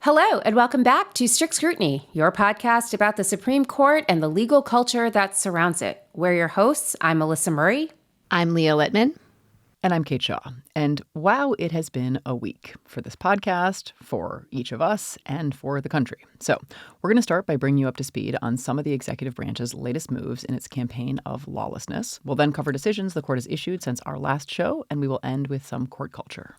Hello, and welcome back to Strict Scrutiny, your podcast about the Supreme Court and the legal culture that surrounds it. We're your hosts. I'm Melissa Murray. I'm Leah Littman. And I'm Kate Shaw. And wow, it has been a week for this podcast, for each of us, and for the country. So we're going to start by bringing you up to speed on some of the executive branch's latest moves in its campaign of lawlessness. We'll then cover decisions the court has issued since our last show, and we will end with some court culture.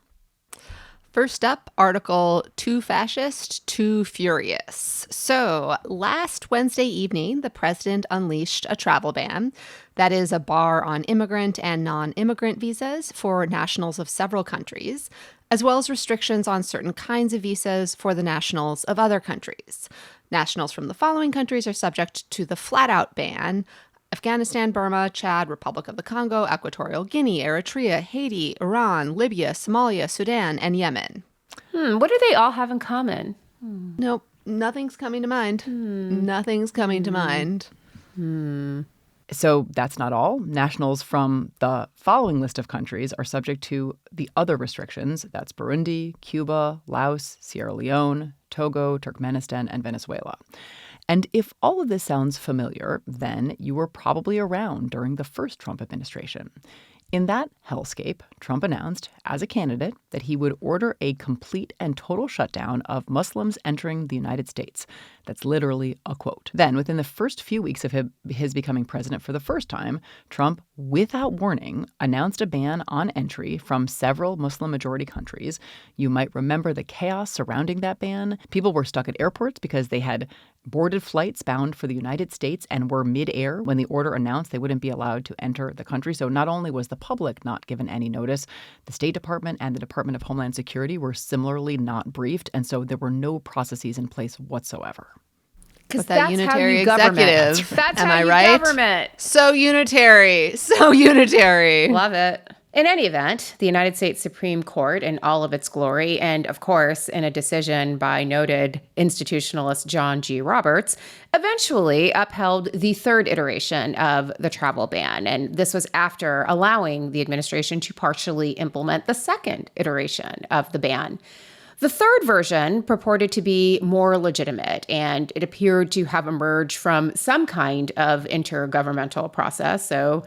First up, article Too Fascist, Too Furious. So last Wednesday evening, the president unleashed a travel ban. That is a bar on immigrant and non-immigrant visas for nationals of several countries, as well as restrictions on certain kinds of visas for the nationals of other countries. Nationals from the following countries are subject to the flat-out ban: Afghanistan, Burma, Chad, Republic of the Congo, Equatorial Guinea, Eritrea, Haiti, Iran, Libya, Somalia, Sudan, and Yemen. What do they all have in common? Nope, nothing's coming to mind. Nothing's coming to mind. So that's not all. Nationals from the following list of countries are subject to the other restrictions. That's Burundi, Cuba, Laos, Sierra Leone, Togo, Turkmenistan, and Venezuela. And if all of this sounds familiar, then you were probably around during the first Trump administration. In that hellscape, Trump announced, as a candidate, that he would order a complete and total shutdown of Muslims entering the United States. That's literally a quote. Then, within the first few weeks of his becoming president for the first time, Trump, without warning, announced a ban on entry from several Muslim-majority countries. You might remember the chaos surrounding that ban. People were stuck at airports because they had boarded flights bound for the United States and were midair when the order announced they wouldn't be allowed to enter the country. So not only was the public not given any notice, the State Department and the Department of Homeland Security were similarly not briefed. And so there were no processes in place whatsoever. Because that unitary executive. That's am how I you right? government. So unitary. So unitary. Love it. In any event, the United States Supreme Court in all of its glory, and of course, in a decision by noted institutionalist John G. Roberts, eventually upheld the third iteration of the travel ban. And this was after allowing the administration to partially implement the second iteration of the ban. The third version purported to be more legitimate, and it appeared to have emerged from some kind of intergovernmental process. So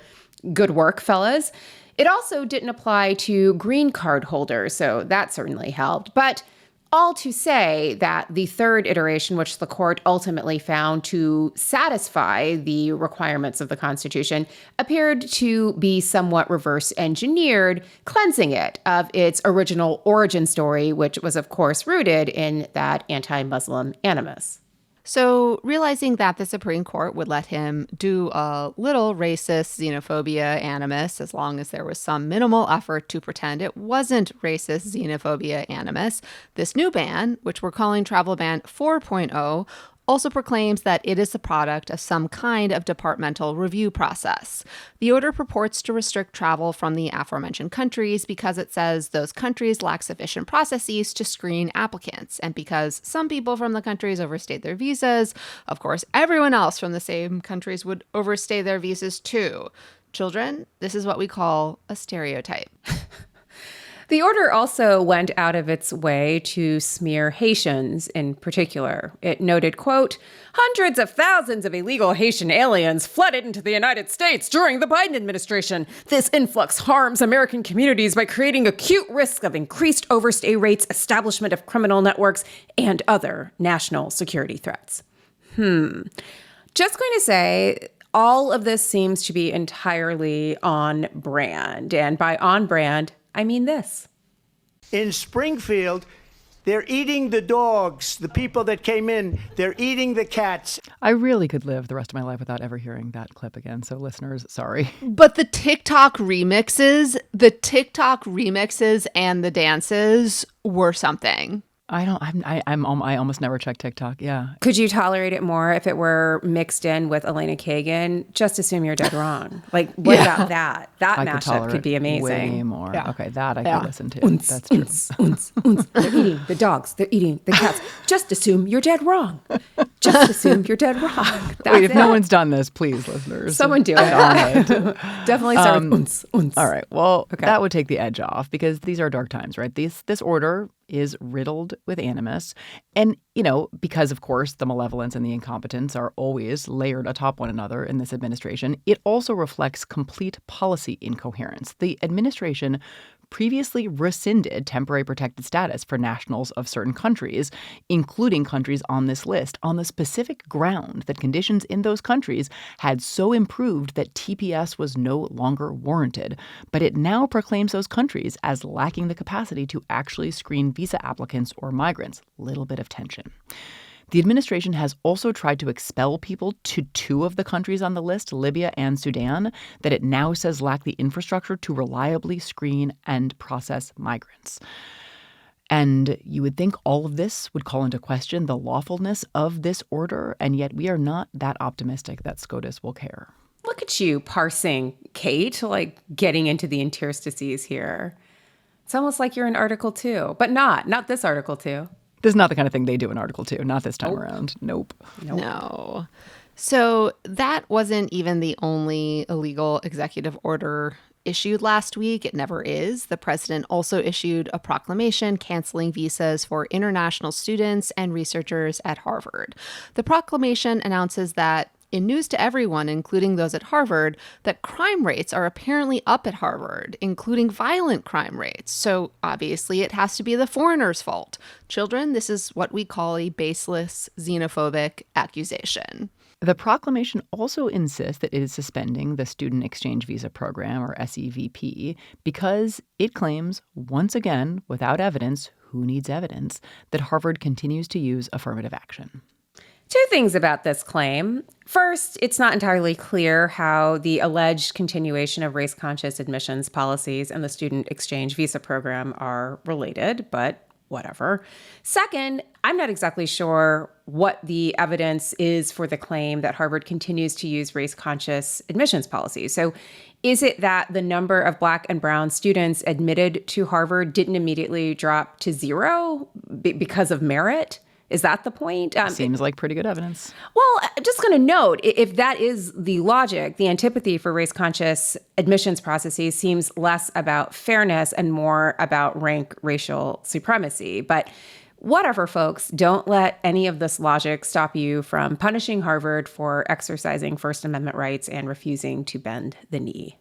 good work, fellas. It also didn't apply to green card holders, so that certainly helped. But all to say that the third iteration, which the court ultimately found to satisfy the requirements of the Constitution, appeared to be somewhat reverse engineered, cleansing it of its original origin story, which was, of course, rooted in that anti-Muslim animus. So realizing that the Supreme Court would let him do a little racist xenophobia animus as long as there was some minimal effort to pretend it wasn't racist xenophobia animus, this new ban, which we're calling Travel Ban 4.0, also proclaims that it is the product of some kind of departmental review process. The order purports to restrict travel from the aforementioned countries because it says those countries lack sufficient processes to screen applicants. And because some people from the countries overstayed their visas, of course, everyone else from the same countries would overstay their visas too. Children, this is what we call a stereotype. The order also went out of its way to smear Haitians in particular. It noted, quote, "Hundreds of thousands of illegal Haitian aliens flooded into the United States during the Biden administration. This influx harms American communities by creating acute risk of increased overstay rates, establishment of criminal networks, and other national security threats." Just going to say, all of this seems to be entirely on brand. And by on brand, I mean this. In Springfield, they're eating the dogs, the people that came in. They're eating the cats. I really could live the rest of my life without ever hearing that clip again. So listeners, sorry. But the TikTok remixes and the dances were something. I almost never check TikTok. Yeah. Could you tolerate it more if it were mixed in with Elena Kagan? Just assume you're dead wrong. Like, what about that? That mashup could be amazing. Way more. Yeah. Okay, that I could listen to. That's true. They're eating the dogs. They're eating the cats. Just assume you're dead wrong. Just assume you're dead wrong. That's Wait, if it. no one's done this, please, listeners. Someone do it. Definitely start with uns, uns. All right. Well, Okay. that would take the edge off because these are dark times, right? This order is riddled with animus. And, because, of course, the malevolence and the incompetence are always layered atop one another in this administration, it also reflects complete policy incoherence. The administration previously rescinded temporary protected status for nationals of certain countries, including countries on this list, on the specific ground that conditions in those countries had so improved that TPS was no longer warranted. But it now proclaims those countries as lacking the capacity to actually screen visa applicants or migrants. Little bit of tension. The administration has also tried to expel people to two of the countries on the list, Libya and Sudan, that it now says lack the infrastructure to reliably screen and process migrants. And you would think all of this would call into question the lawfulness of this order, and yet we are not that optimistic that SCOTUS will care. Look at you parsing, Kate, like getting into the interstices here. It's almost like you're in Article 2, but not this Article 2. This is not the kind of thing they do in Article 2. Not this time around. Nope. No. So that wasn't even the only illegal executive order issued last week. It never is. The president also issued a proclamation canceling visas for international students and researchers at Harvard. The proclamation announces that, in news to everyone, including those at Harvard, that crime rates are apparently up at Harvard, including violent crime rates. So obviously it has to be the foreigners' fault. Children, this is what we call a baseless xenophobic accusation. The proclamation also insists that it is suspending the Student Exchange Visa Program, or SEVP, because it claims, once again, without evidence, who needs evidence, that Harvard continues to use affirmative action. Two things about this claim. First, it's not entirely clear how the alleged continuation of race-conscious admissions policies and the student exchange visa program are related, but whatever. Second, I'm not exactly sure what the evidence is for the claim that Harvard continues to use race-conscious admissions policies. So is it that the number of Black and brown students admitted to Harvard didn't immediately drop to zero because of merit? Is that the point? Seems like pretty good evidence. Well, I'm just going to note, if that is the logic, the antipathy for race-conscious admissions processes seems less about fairness and more about rank racial supremacy. But whatever, folks, don't let any of this logic stop you from punishing Harvard for exercising First Amendment rights and refusing to bend the knee.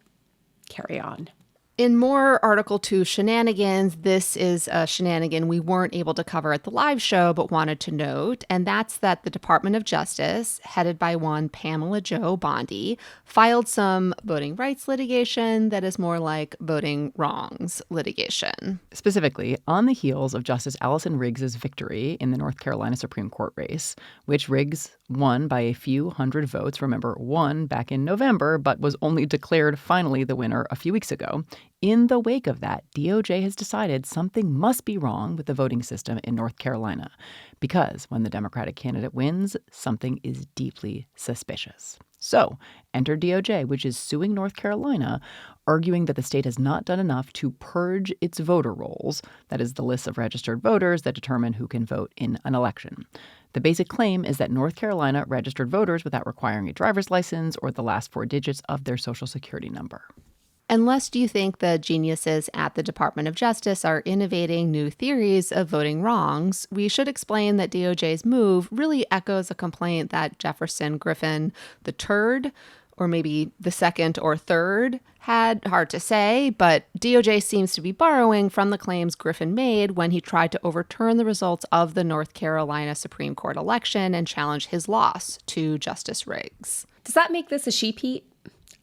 Carry on. In more Article 2 shenanigans, this is a shenanigan we weren't able to cover at the live show but wanted to note, and that's that the Department of Justice, headed by one Pamela Jo Bondi, filed some voting rights litigation that is more like voting wrongs litigation. Specifically, on the heels of Justice Allison Riggs' victory in the North Carolina Supreme Court race, which Riggs won by a few hundred votes, remember, won back in November, but was only declared finally the winner a few weeks ago. In the wake of that, DOJ has decided something must be wrong with the voting system in North Carolina, because when the Democratic candidate wins, something is deeply suspicious. So, enter DOJ, which is suing North Carolina, arguing that the state has not done enough to purge its voter rolls, that is, the list of registered voters that determine who can vote in an election. The basic claim is that North Carolina registered voters without requiring a driver's license or the last 4 digits of their social security number. Unless you think the geniuses at the Department of Justice are innovating new theories of voting wrongs, we should explain that DOJ's move really echoes a complaint that Jefferson Griffin the Turd, or maybe the second or third, had. Hard to say, but DOJ seems to be borrowing from the claims Griffin made when he tried to overturn the results of the North Carolina Supreme Court election and challenge his loss to Justice Riggs. Does that make this a sheep heat?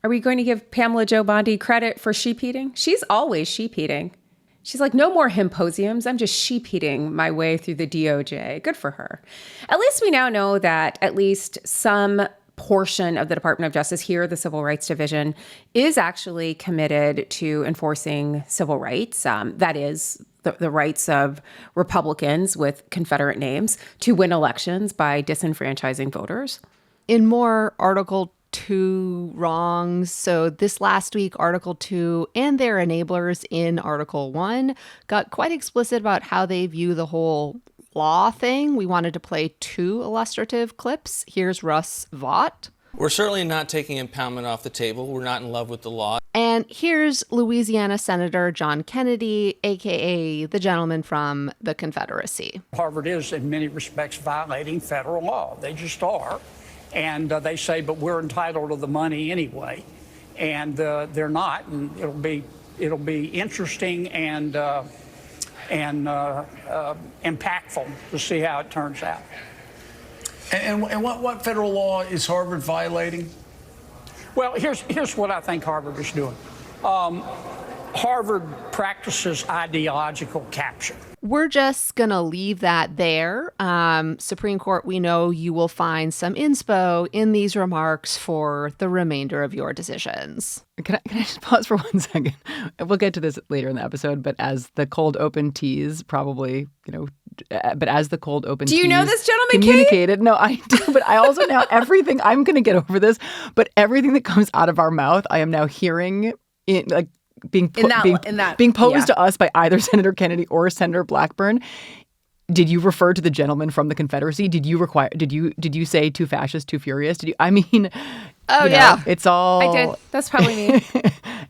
Are we going to give Pamela Jo Bondi credit for sheep heating? She's always sheep heating. She's like, no more hymposiums. I'm just sheep heating my way through the DOJ. Good for her. At least we now know that at least some portion of the Department of Justice here, the Civil Rights Division, is actually committed to enforcing civil rights. That is, the rights of Republicans with Confederate names to win elections by disenfranchising voters. In more Article 2 wrongs. So this last week, Article 2 and their enablers in Article 1 got quite explicit about how they view the whole law thing, we wanted to play 2 illustrative clips. Here's Russ Vaught. We're certainly not taking impoundment off the table. We're not in love with the law. And here's Louisiana Senator John Kennedy, a.k.a. the gentleman from the Confederacy. Harvard is, in many respects, violating federal law. They just are. And they say, but we're entitled to the money anyway. And they're not. And it'll be interesting and impactful to see how it turns out. And what federal law is Harvard violating? Well, here's what I think Harvard is doing. Harvard practices ideological capture. We're just going to leave that there. Supreme Court, we know you will find some inspo in these remarks for the remainder of your decisions. Can I just pause for 1 second? We'll get to this later in the episode, but as the cold open tease probably, but as the cold open Do you tease know this gentleman, communicated, no, I do, but I also now everything, I'm going to get over this, but everything that comes out of our mouth, I am now hearing in like being posed to us by either Senator Kennedy or Senator Blackburn. Did you refer to the gentleman from the Confederacy? Did you say too fascist, too furious? Yeah. It's all. I did. That's probably me.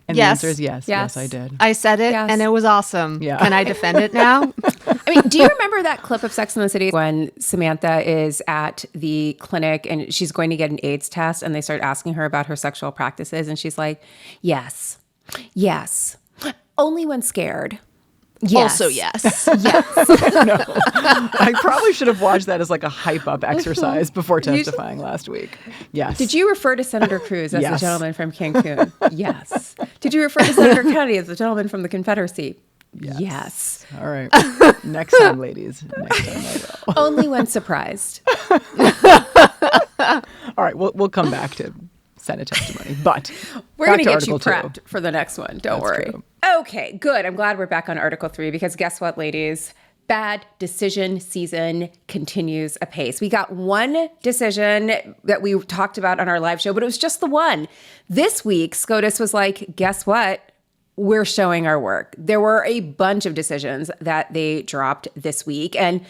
And Yes. the answer is yes. Yes, I did. I said it, Yes. and it was awesome. Yeah. Can I defend it now? I mean, do you remember that clip of Sex and the City when Samantha is at the clinic and she's going to get an AIDS test and they start asking her about her sexual practices and she's like, yes, only when scared. Yes. Also, yes. I probably should have watched that as like a hype up exercise before testifying last week. Yes. Did you refer to Senator Cruz as the Yes. gentleman from Cancun? Yes. Did you refer to Senator Kennedy as the gentleman from the Confederacy? Yes. All right. Next time, ladies. Next time I will. Only when surprised. All right. We'll come back to Senate testimony, but We're going to back get you Article 2. prepped for the next one. Don't That's worry. true. Okay, good. I'm glad we're back on Article 3 because guess what, ladies? Bad decision season continues apace. We got one decision that we talked about on our live show, but it was just the one. This week, SCOTUS was like, guess what? We're showing our work. There were a bunch of decisions that they dropped this week. And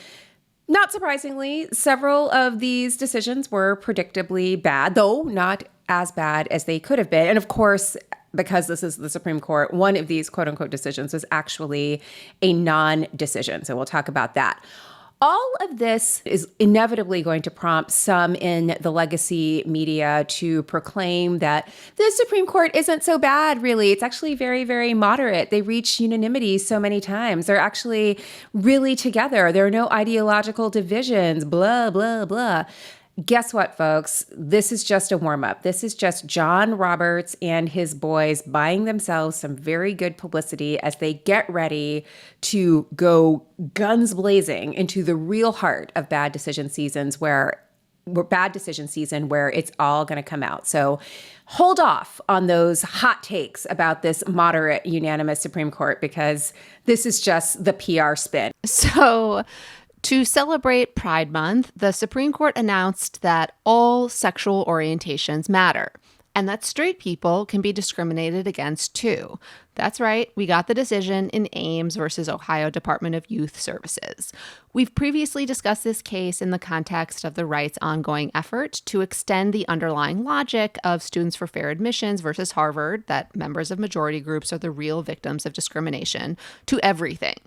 not surprisingly, several of these decisions were predictably bad, though not as bad as they could have been. And of course, because this is the Supreme Court, one of these quote unquote decisions was actually a non-decision. So we'll talk about that. All of this is inevitably going to prompt some in the legacy media to proclaim that the Supreme Court isn't so bad, really. It's actually very, very moderate. They reach unanimity so many times. They're actually really together. There are no ideological divisions, blah, blah, blah. Guess what, folks? This is just a warm-up. This is just John Roberts and his boys buying themselves some very good publicity as they get ready to go guns blazing into the real heart of bad decision season where it's all going to come out. So hold off on those hot takes about this moderate unanimous Supreme Court because this is just the PR spin. So, to celebrate Pride Month, the Supreme Court announced that all sexual orientations matter and that straight people can be discriminated against too. That's right, we got the decision in Ames versus Ohio Department of Youth Services. We've previously discussed this case in the context of the right's ongoing effort to extend the underlying logic of Students for Fair Admissions versus Harvard, that members of majority groups are the real victims of discrimination, to everything.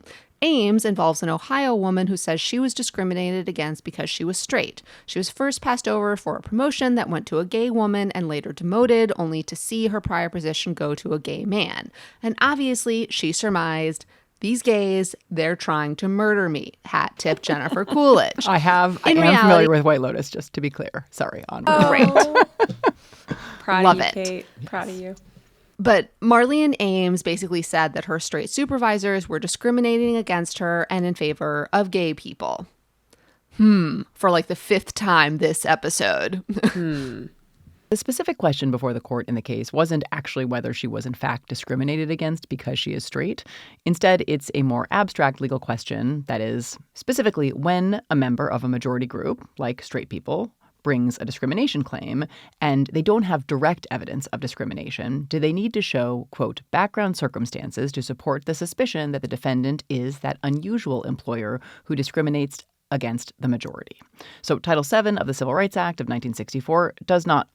Ames involves an Ohio woman who says she was discriminated against because she was straight. She was first passed over for a promotion that went to a gay woman and later demoted, only to see her prior position go to a gay man. And obviously, she surmised, these gays, they're trying to murder me. Hat tip Jennifer Coolidge. I am familiar with White Lotus, just to be clear. Sorry. Great. Proud Love of you, it. Kate. Proud of you. But Marlene Ames basically said that her straight supervisors were discriminating against her and in favor of gay people. For like the 5th time this episode. The specific question before the court in the case wasn't actually whether she was in fact discriminated against because she is straight. Instead, it's a more abstract legal question that is, specifically, when a member of a majority group, like straight people, brings a discrimination claim and they don't have direct evidence of discrimination, do they need to show, quote, background circumstances to support the suspicion that the defendant is that unusual employer who discriminates against the majority. So Title VII of the Civil Rights Act of 1964 does not,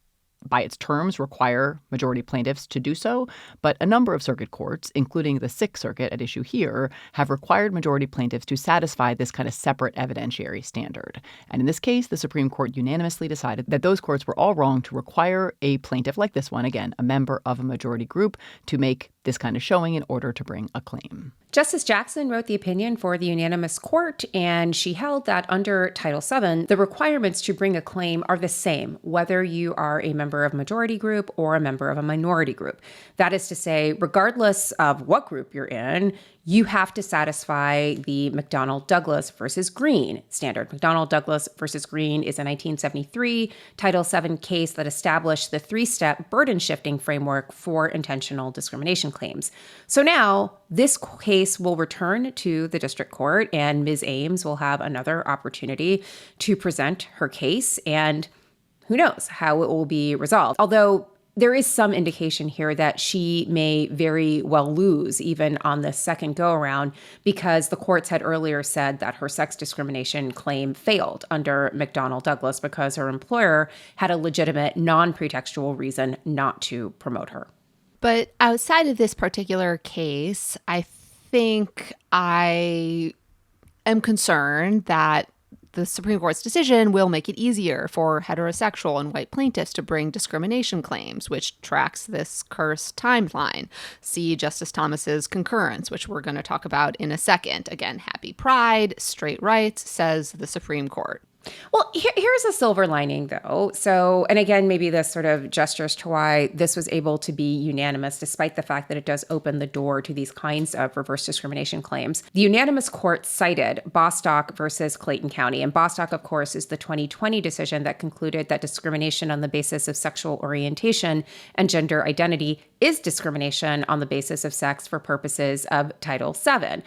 by its terms, require majority plaintiffs to do so, but a number of circuit courts, including the Sixth Circuit at issue here, have required majority plaintiffs to satisfy this kind of separate evidentiary standard. And in this case, the Supreme Court unanimously decided that those courts were all wrong to require a plaintiff like this one, again, a member of a majority group, to make this kind of showing in order to bring a claim. Justice Jackson wrote the opinion for the unanimous court, and she held that under Title VII, the requirements to bring a claim are the same, whether you are a member of a majority group or a member of a minority group. That is to say, regardless of what group you're in, you have to satisfy the McDonnell-Douglas versus Green standard. McDonnell-Douglas versus Green is a 1973 Title VII case that established the three-step burden-shifting framework for intentional discrimination claims. So now this case will return to the district court, and Ms. Ames will have another opportunity to present her case, and who knows how it will be resolved. Although there is some indication here that she may very well lose even on the second go-around, because the courts had earlier said that her sex discrimination claim failed under McDonnell-Douglas because her employer had a legitimate non-pretextual reason not to promote her. But outside of this particular case, I think I am concerned that the Supreme Court's decision will make it easier for heterosexual and white plaintiffs to bring discrimination claims, which tracks this cursed timeline. See Justice Thomas's concurrence, which we're going to talk about in a second. Again, happy pride, straight rights, says the Supreme Court. Well, here's a silver lining, though. So, and again, maybe this sort of gestures to why this was able to be unanimous, despite the fact that it does open the door to these kinds of reverse discrimination claims. The unanimous court cited Bostock versus Clayton County. And Bostock, of course, is the 2020 decision that concluded that discrimination on the basis of sexual orientation and gender identity is discrimination on the basis of sex for purposes of Title VII.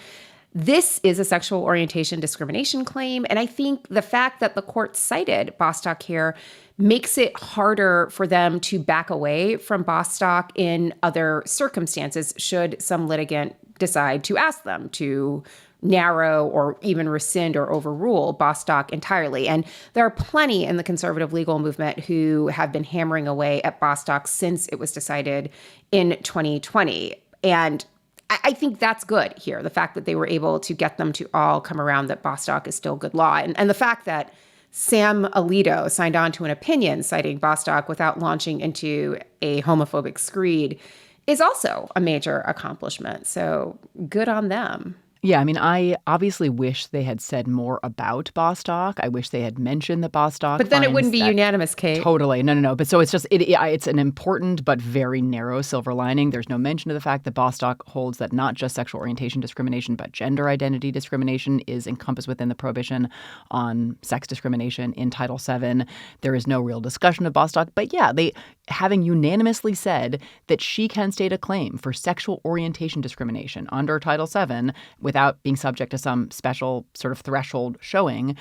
This is a sexual orientation discrimination claim, and I think the fact that the court cited Bostock here makes it harder for them to back away from Bostock in other circumstances should some litigant decide to ask them to narrow or even rescind or overrule Bostock entirely. And there are plenty in the conservative legal movement who have been hammering away at Bostock since it was decided in 2020. And I think that's good here, the fact that they were able to get them to all come around that Bostock is still good law. And the fact that Sam Alito signed on to an opinion citing Bostock without launching into a homophobic screed is also a major accomplishment. So good on them. Yeah, I mean, I obviously wish they had said more about Bostock. I wish they had mentioned that Bostock. But then it wouldn't be unanimous, Kate. Totally. No. But so it's just, it's an important but very narrow silver lining. There's no mention of the fact that Bostock holds that not just sexual orientation discrimination, but gender identity discrimination is encompassed within the prohibition on sex discrimination in Title VII. There is no real discussion of Bostock. But yeah, they having unanimously said that she can state a claim for sexual orientation discrimination under Title VII without being subject to some special sort of threshold showing,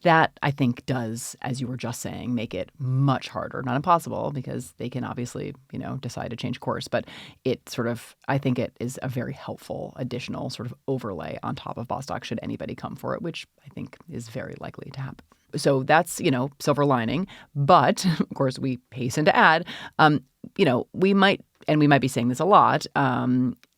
that I think does, as you were just saying, make it much harder, not impossible, because they can obviously, decide to change course. But it sort of, I think it is a very helpful additional sort of overlay on top of Bostock should anybody come for it, which I think is very likely to happen. So that's, silver lining. But of course, we hasten to add, we might be saying this a lot,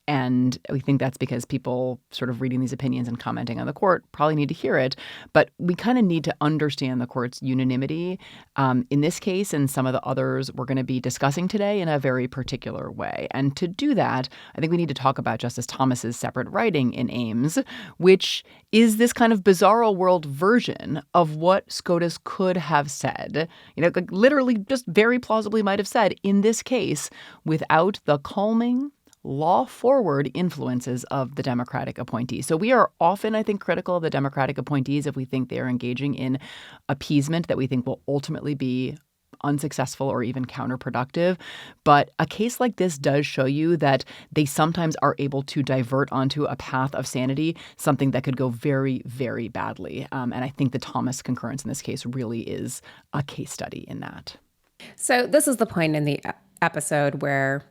and we think that's because people sort of reading these opinions and commenting on the court probably need to hear it. But we kind of need to understand the court's unanimity in this case and some of the others we're going to be discussing today in a very particular way. And to do that, I think we need to talk about Justice Thomas's separate writing in Ames, which is this kind of bizarro world version of what SCOTUS could have said, literally just very plausibly might have said in this case without the calming, law-forward influences of the Democratic appointees. So we are often, I think, critical of the Democratic appointees if we think they are engaging in appeasement that we think will ultimately be unsuccessful or even counterproductive. But a case like this does show you that they sometimes are able to divert onto a path of sanity, something that could go very, very badly. And I think the Thomas concurrence in this case really is a case study in that. So this is the point in the episode where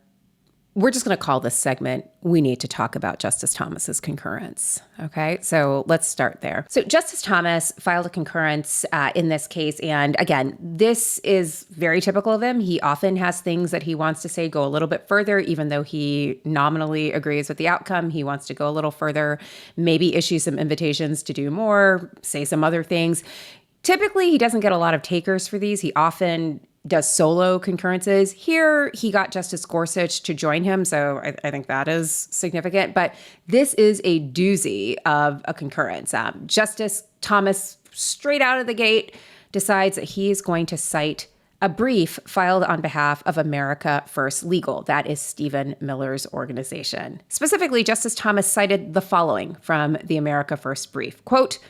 We're just going to call this segment, "We Need to Talk About Justice Thomas's Concurrence." Okay, so let's start there. So Justice Thomas filed a concurrence in this case. And again, this is very typical of him. He often has things that he wants to say go a little bit further, even though he nominally agrees with the outcome. He wants to go a little further, maybe issue some invitations to do more, say some other things. Typically, he doesn't get a lot of takers for these. He often does solo concurrences. Here, he got Justice Gorsuch to join him, so I think that is significant. But this is a doozy of a concurrence. Justice Thomas, straight out of the gate, decides that he is going to cite a brief filed on behalf of America First Legal. That is Stephen Miller's organization. Specifically, Justice Thomas cited the following from the America First brief. Quote,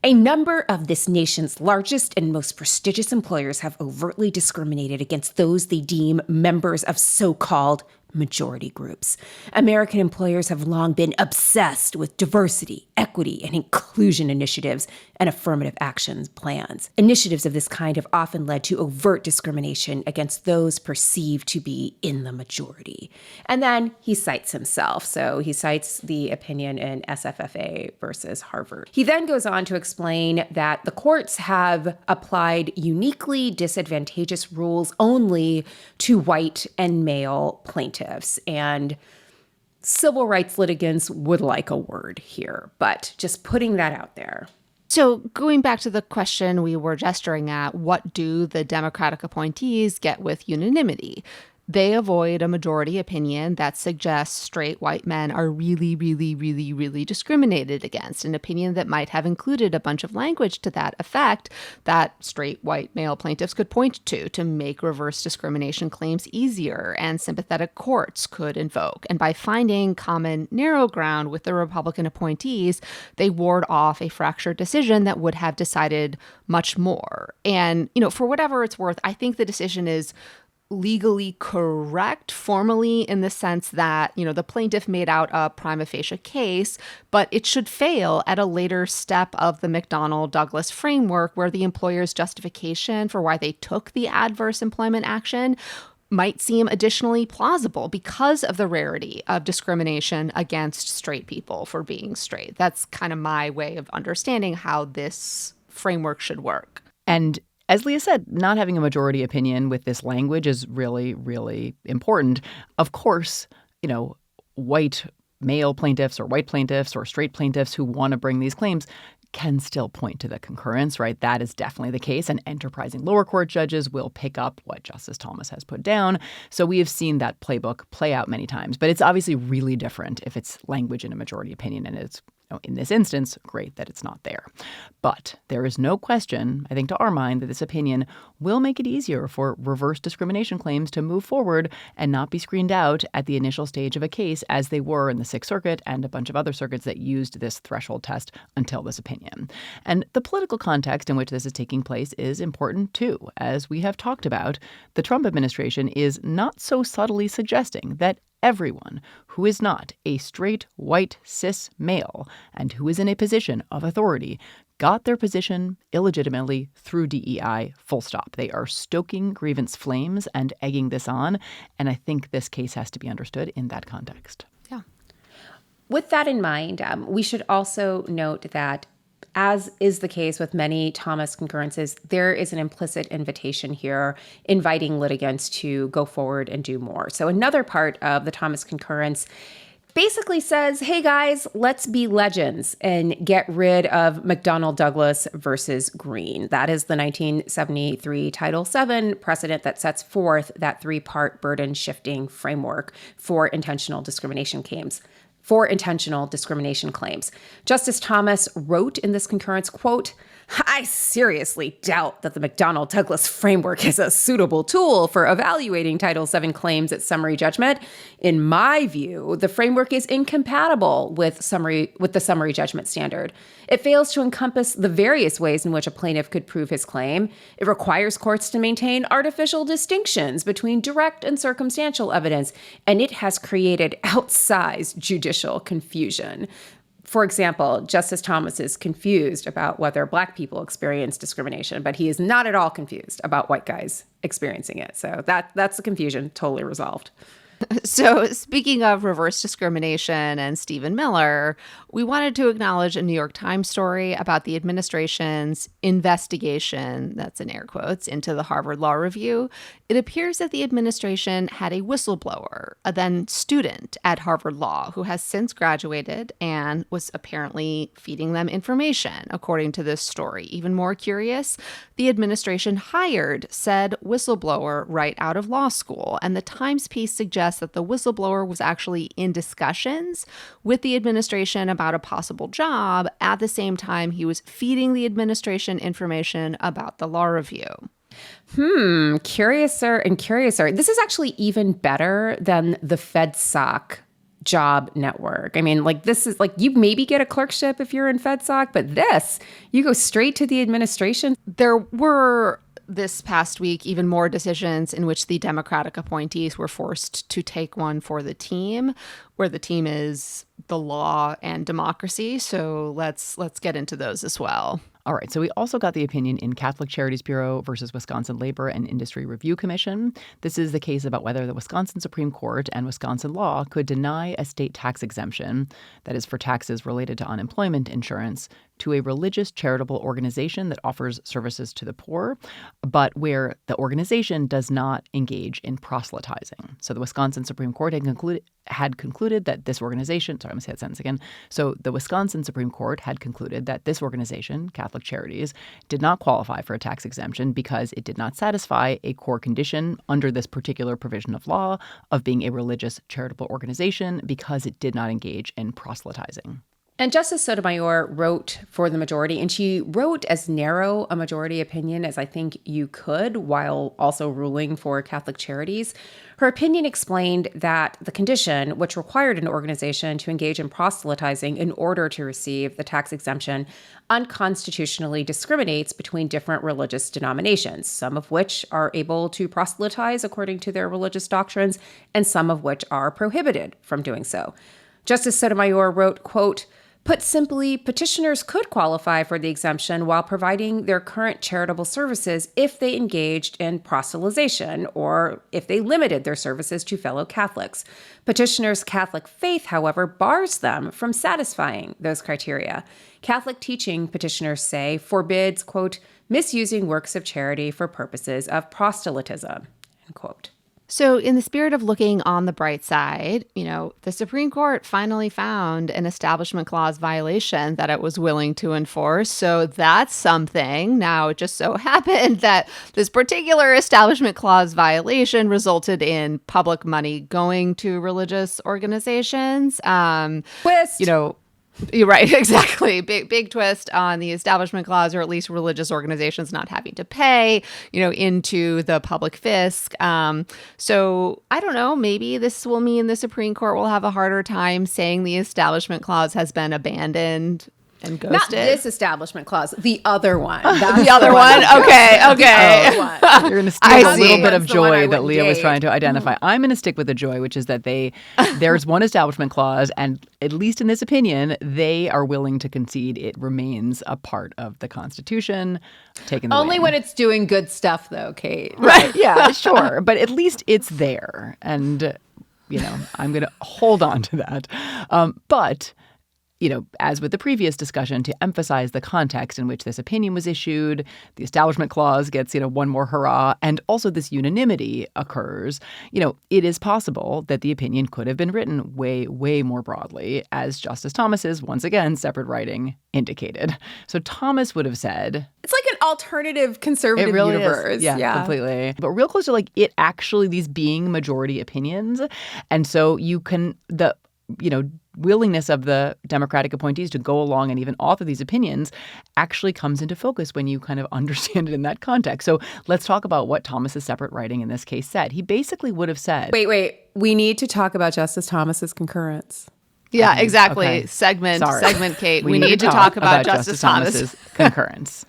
"A number of this nation's largest and most prestigious employers have overtly discriminated against those they deem members of so-called majority groups. American employers have long been obsessed with diversity, equity, and inclusion initiatives and affirmative action plans. Initiatives of this kind have often led to overt discrimination against those perceived to be in the majority." And then he cites himself. So he cites the opinion in SFFA versus Harvard. He then goes on to explain that the courts have applied uniquely disadvantageous rules only to white and male plaintiffs. And civil rights litigants would like a word here, but just putting that out there. So going back to the question we were gesturing at, what do the Democratic appointees get with unanimity? They avoid a majority opinion that suggests straight white men are really, really, really, really discriminated against, an opinion that might have included a bunch of language to that effect that straight white male plaintiffs could point to make reverse discrimination claims easier and sympathetic courts could invoke. And by finding common narrow ground with the Republican appointees, they ward off a fractured decision that would have decided much more. And, for whatever it's worth, I think the decision is legally correct formally in the sense that, the plaintiff made out a prima facie case, but it should fail at a later step of the McDonnell-Douglas framework where the employer's justification for why they took the adverse employment action might seem additionally plausible because of the rarity of discrimination against straight people for being straight. That's kind of my way of understanding how this framework should work. And as Leah said, not having a majority opinion with this language is really, really important. Of course, white male plaintiffs or white plaintiffs or straight plaintiffs who want to bring these claims can still point to the concurrence, right? That is definitely the case. And enterprising lower court judges will pick up what Justice Thomas has put down. So we have seen that playbook play out many times. But it's obviously really different if it's language in a majority opinion. And it's, in this instance, great that it's not there. But there is no question, I think, to our mind, that this opinion will make it easier for reverse discrimination claims to move forward and not be screened out at the initial stage of a case as they were in the Sixth Circuit and a bunch of other circuits that used this threshold test until this opinion. And the political context in which this is taking place is important, too. As we have talked about, the Trump administration is not so subtly suggesting that everyone who is not a straight, white, cis male and who is in a position of authority got their position illegitimately through DEI, full stop. They are stoking grievance flames and egging this on. And I think this case has to be understood in that context. Yeah. With that in mind, we should also note that, as is the case with many Thomas concurrences, there is an implicit invitation here inviting litigants to go forward and do more. So another part of the Thomas concurrence basically says, hey guys, let's be legends and get rid of McDonnell-Douglas versus Green. That is the 1973 Title VII precedent that sets forth that three-part burden shifting framework for intentional discrimination claims. Justice Thomas wrote in this concurrence, quote, "I seriously doubt that the McDonnell-Douglas framework is a suitable tool for evaluating Title VII claims at summary judgment. In my view, the framework is incompatible with the summary judgment standard. It fails to encompass the various ways in which a plaintiff could prove his claim. It requires courts to maintain artificial distinctions between direct and circumstantial evidence, and it has created outsized judicial confusion." For example, Justice Thomas is confused about whether Black people experience discrimination, but he is not at all confused about white guys experiencing it. So that's the confusion totally resolved. So, speaking of reverse discrimination and Stephen Miller, we wanted to acknowledge a New York Times story about the administration's investigation, that's in air quotes, into the Harvard Law Review. It appears that the administration had a whistleblower, a then student at Harvard Law, who has since graduated and was apparently feeding them information, according to this story. Even more curious, the administration hired said whistleblower right out of law school, and the Times piece suggests that the whistleblower was actually in discussions with the administration about a possible job. At the same time, he was feeding the administration information about the law review. Curiouser and curiouser. This is actually even better than the FedSoc job network. I mean, like, this is like, you maybe get a clerkship if you're in FedSoc, but this, you go straight to the administration. There were this past week even more decisions in which the Democratic appointees were forced to take one for the team, where the team is the law and democracy. So let's get into those as well. All right. So we also got the opinion in Catholic Charities Bureau versus Wisconsin Labor and Industry Review Commission. This is the case about whether the Wisconsin Supreme Court and Wisconsin law could deny a state tax exemption, that is for taxes related to unemployment insurance, to a religious charitable organization that offers services to the poor, but where the organization does not engage in proselytizing. So the Wisconsin Supreme Court had concluded that this organization, sorry, I'm going to say that sentence again. So the Wisconsin Supreme Court had concluded that this organization, Catholic Charities, did not qualify for a tax exemption because it did not satisfy a core condition under this particular provision of law of being a religious charitable organization because it did not engage in proselytizing. And Justice Sotomayor wrote for the majority, and she wrote as narrow a majority opinion as I think you could, while also ruling for Catholic Charities. Her opinion explained that the condition, which required an organization to engage in proselytizing in order to receive the tax exemption, unconstitutionally discriminates between different religious denominations, some of which are able to proselytize according to their religious doctrines, and some of which are prohibited from doing so. Justice Sotomayor wrote, quote, "Put simply, petitioners could qualify for the exemption while providing their current charitable services if they engaged in proselytization or if they limited their services to fellow Catholics. Petitioners' Catholic faith, however, bars them from satisfying those criteria. Catholic teaching, petitioners say, forbids, quote, misusing works of charity for purposes of proselytism," end quote. So in the spirit of looking on the bright side, the Supreme Court finally found an Establishment Clause violation that it was willing to enforce. So that's something. Now, it just so happened that this particular Establishment Clause violation resulted in public money going to religious organizations. Twist! You're right, exactly. Big twist on the Establishment Clause, or at least religious organizations not having to pay, into the public fisc. So I don't know, maybe this will mean the Supreme Court will have a harder time saying the Establishment Clause has been abandoned and ghosted. Not this Establishment Clause, the other one. The other one? Okay. You're going to steal a little bit of That's the one I joy that wouldn't Leah was date. trying to identify. I'm going to stick with the joy, which is that there's one Establishment Clause, and at least in this opinion, they are willing to concede it remains a part of the Constitution. Taking the Only win. when it's doing good stuff, though, Kate. Right. Yeah, sure. But at least it's there. And, I'm going to hold on to that. But as with the previous discussion, to emphasize the context in which this opinion was issued, the Establishment Clause gets, one more hurrah, and also this unanimity occurs. It is possible that the opinion could have been written way, way more broadly, as Justice Thomas's, once again, separate writing indicated. So Thomas would have said, It's like an alternative conservative it really universe. is. Yeah, completely. But real close to it actually, these being majority opinions. And so you can, willingness of the Democratic appointees to go along and even author these opinions actually comes into focus when you kind of understand it in that context. So let's talk about what Thomas's separate writing in this case said. He basically would have said... Wait. We need to talk about Justice Thomas's concurrence. Yeah, exactly. Okay. Segment, Kate. We need need to talk about Justice Thomas's concurrence.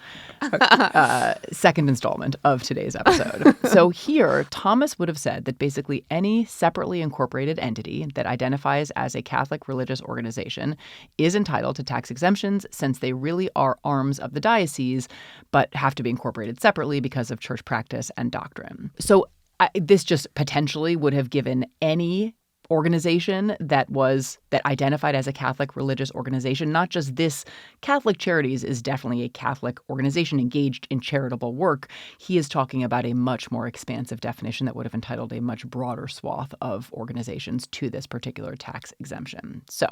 Second installment of today's episode. So here, Thomas would have said that basically any separately incorporated entity that identifies as a Catholic religious organization is entitled to tax exemptions since they really are arms of the diocese, but have to be incorporated separately because of church practice and doctrine. So this just potentially would have given any organization that identified as a Catholic religious organization, not just this. Catholic Charities is definitely a Catholic organization engaged in charitable work. He is talking about a much more expansive definition that would have entitled a much broader swath of organizations to this particular tax exemption. So,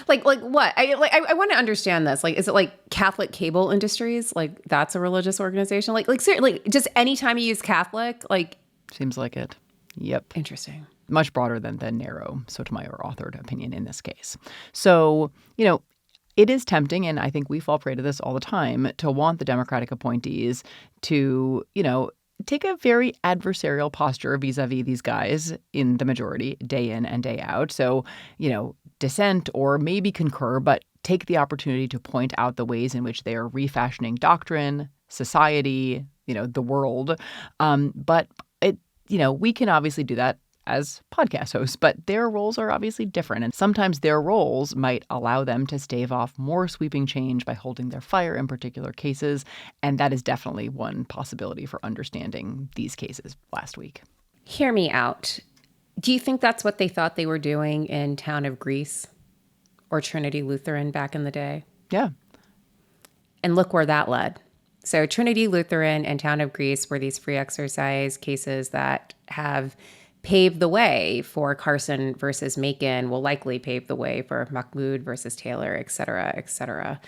like what? I want to understand this. Like, is it like Catholic Cable Industries? Like, that's a religious organization? Like seriously, just anytime you use Catholic, like, seems like it. Yep. Interesting. Much broader than the narrow Sotomayor authored opinion in this case. So, it is tempting, and I think we fall prey to this all the time, to want the Democratic appointees to, take a very adversarial posture vis-a-vis these guys in the majority, day in and day out. So, dissent or maybe concur, but take the opportunity to point out the ways in which they are refashioning doctrine, society, the world. But we can obviously do that as podcast hosts, but their roles are obviously different. And sometimes their roles might allow them to stave off more sweeping change by holding their fire in particular cases. And that is definitely one possibility for understanding these cases last week. Hear me out. Do you think that's what they thought they were doing in Town of Greece or Trinity Lutheran back in the day? Yeah. And look where that led. So Trinity Lutheran and Town of Greece were these free exercise cases that have paved the way for Carson versus Macon, will likely pave the way for Mahmoud versus Taylor, et cetera, et cetera.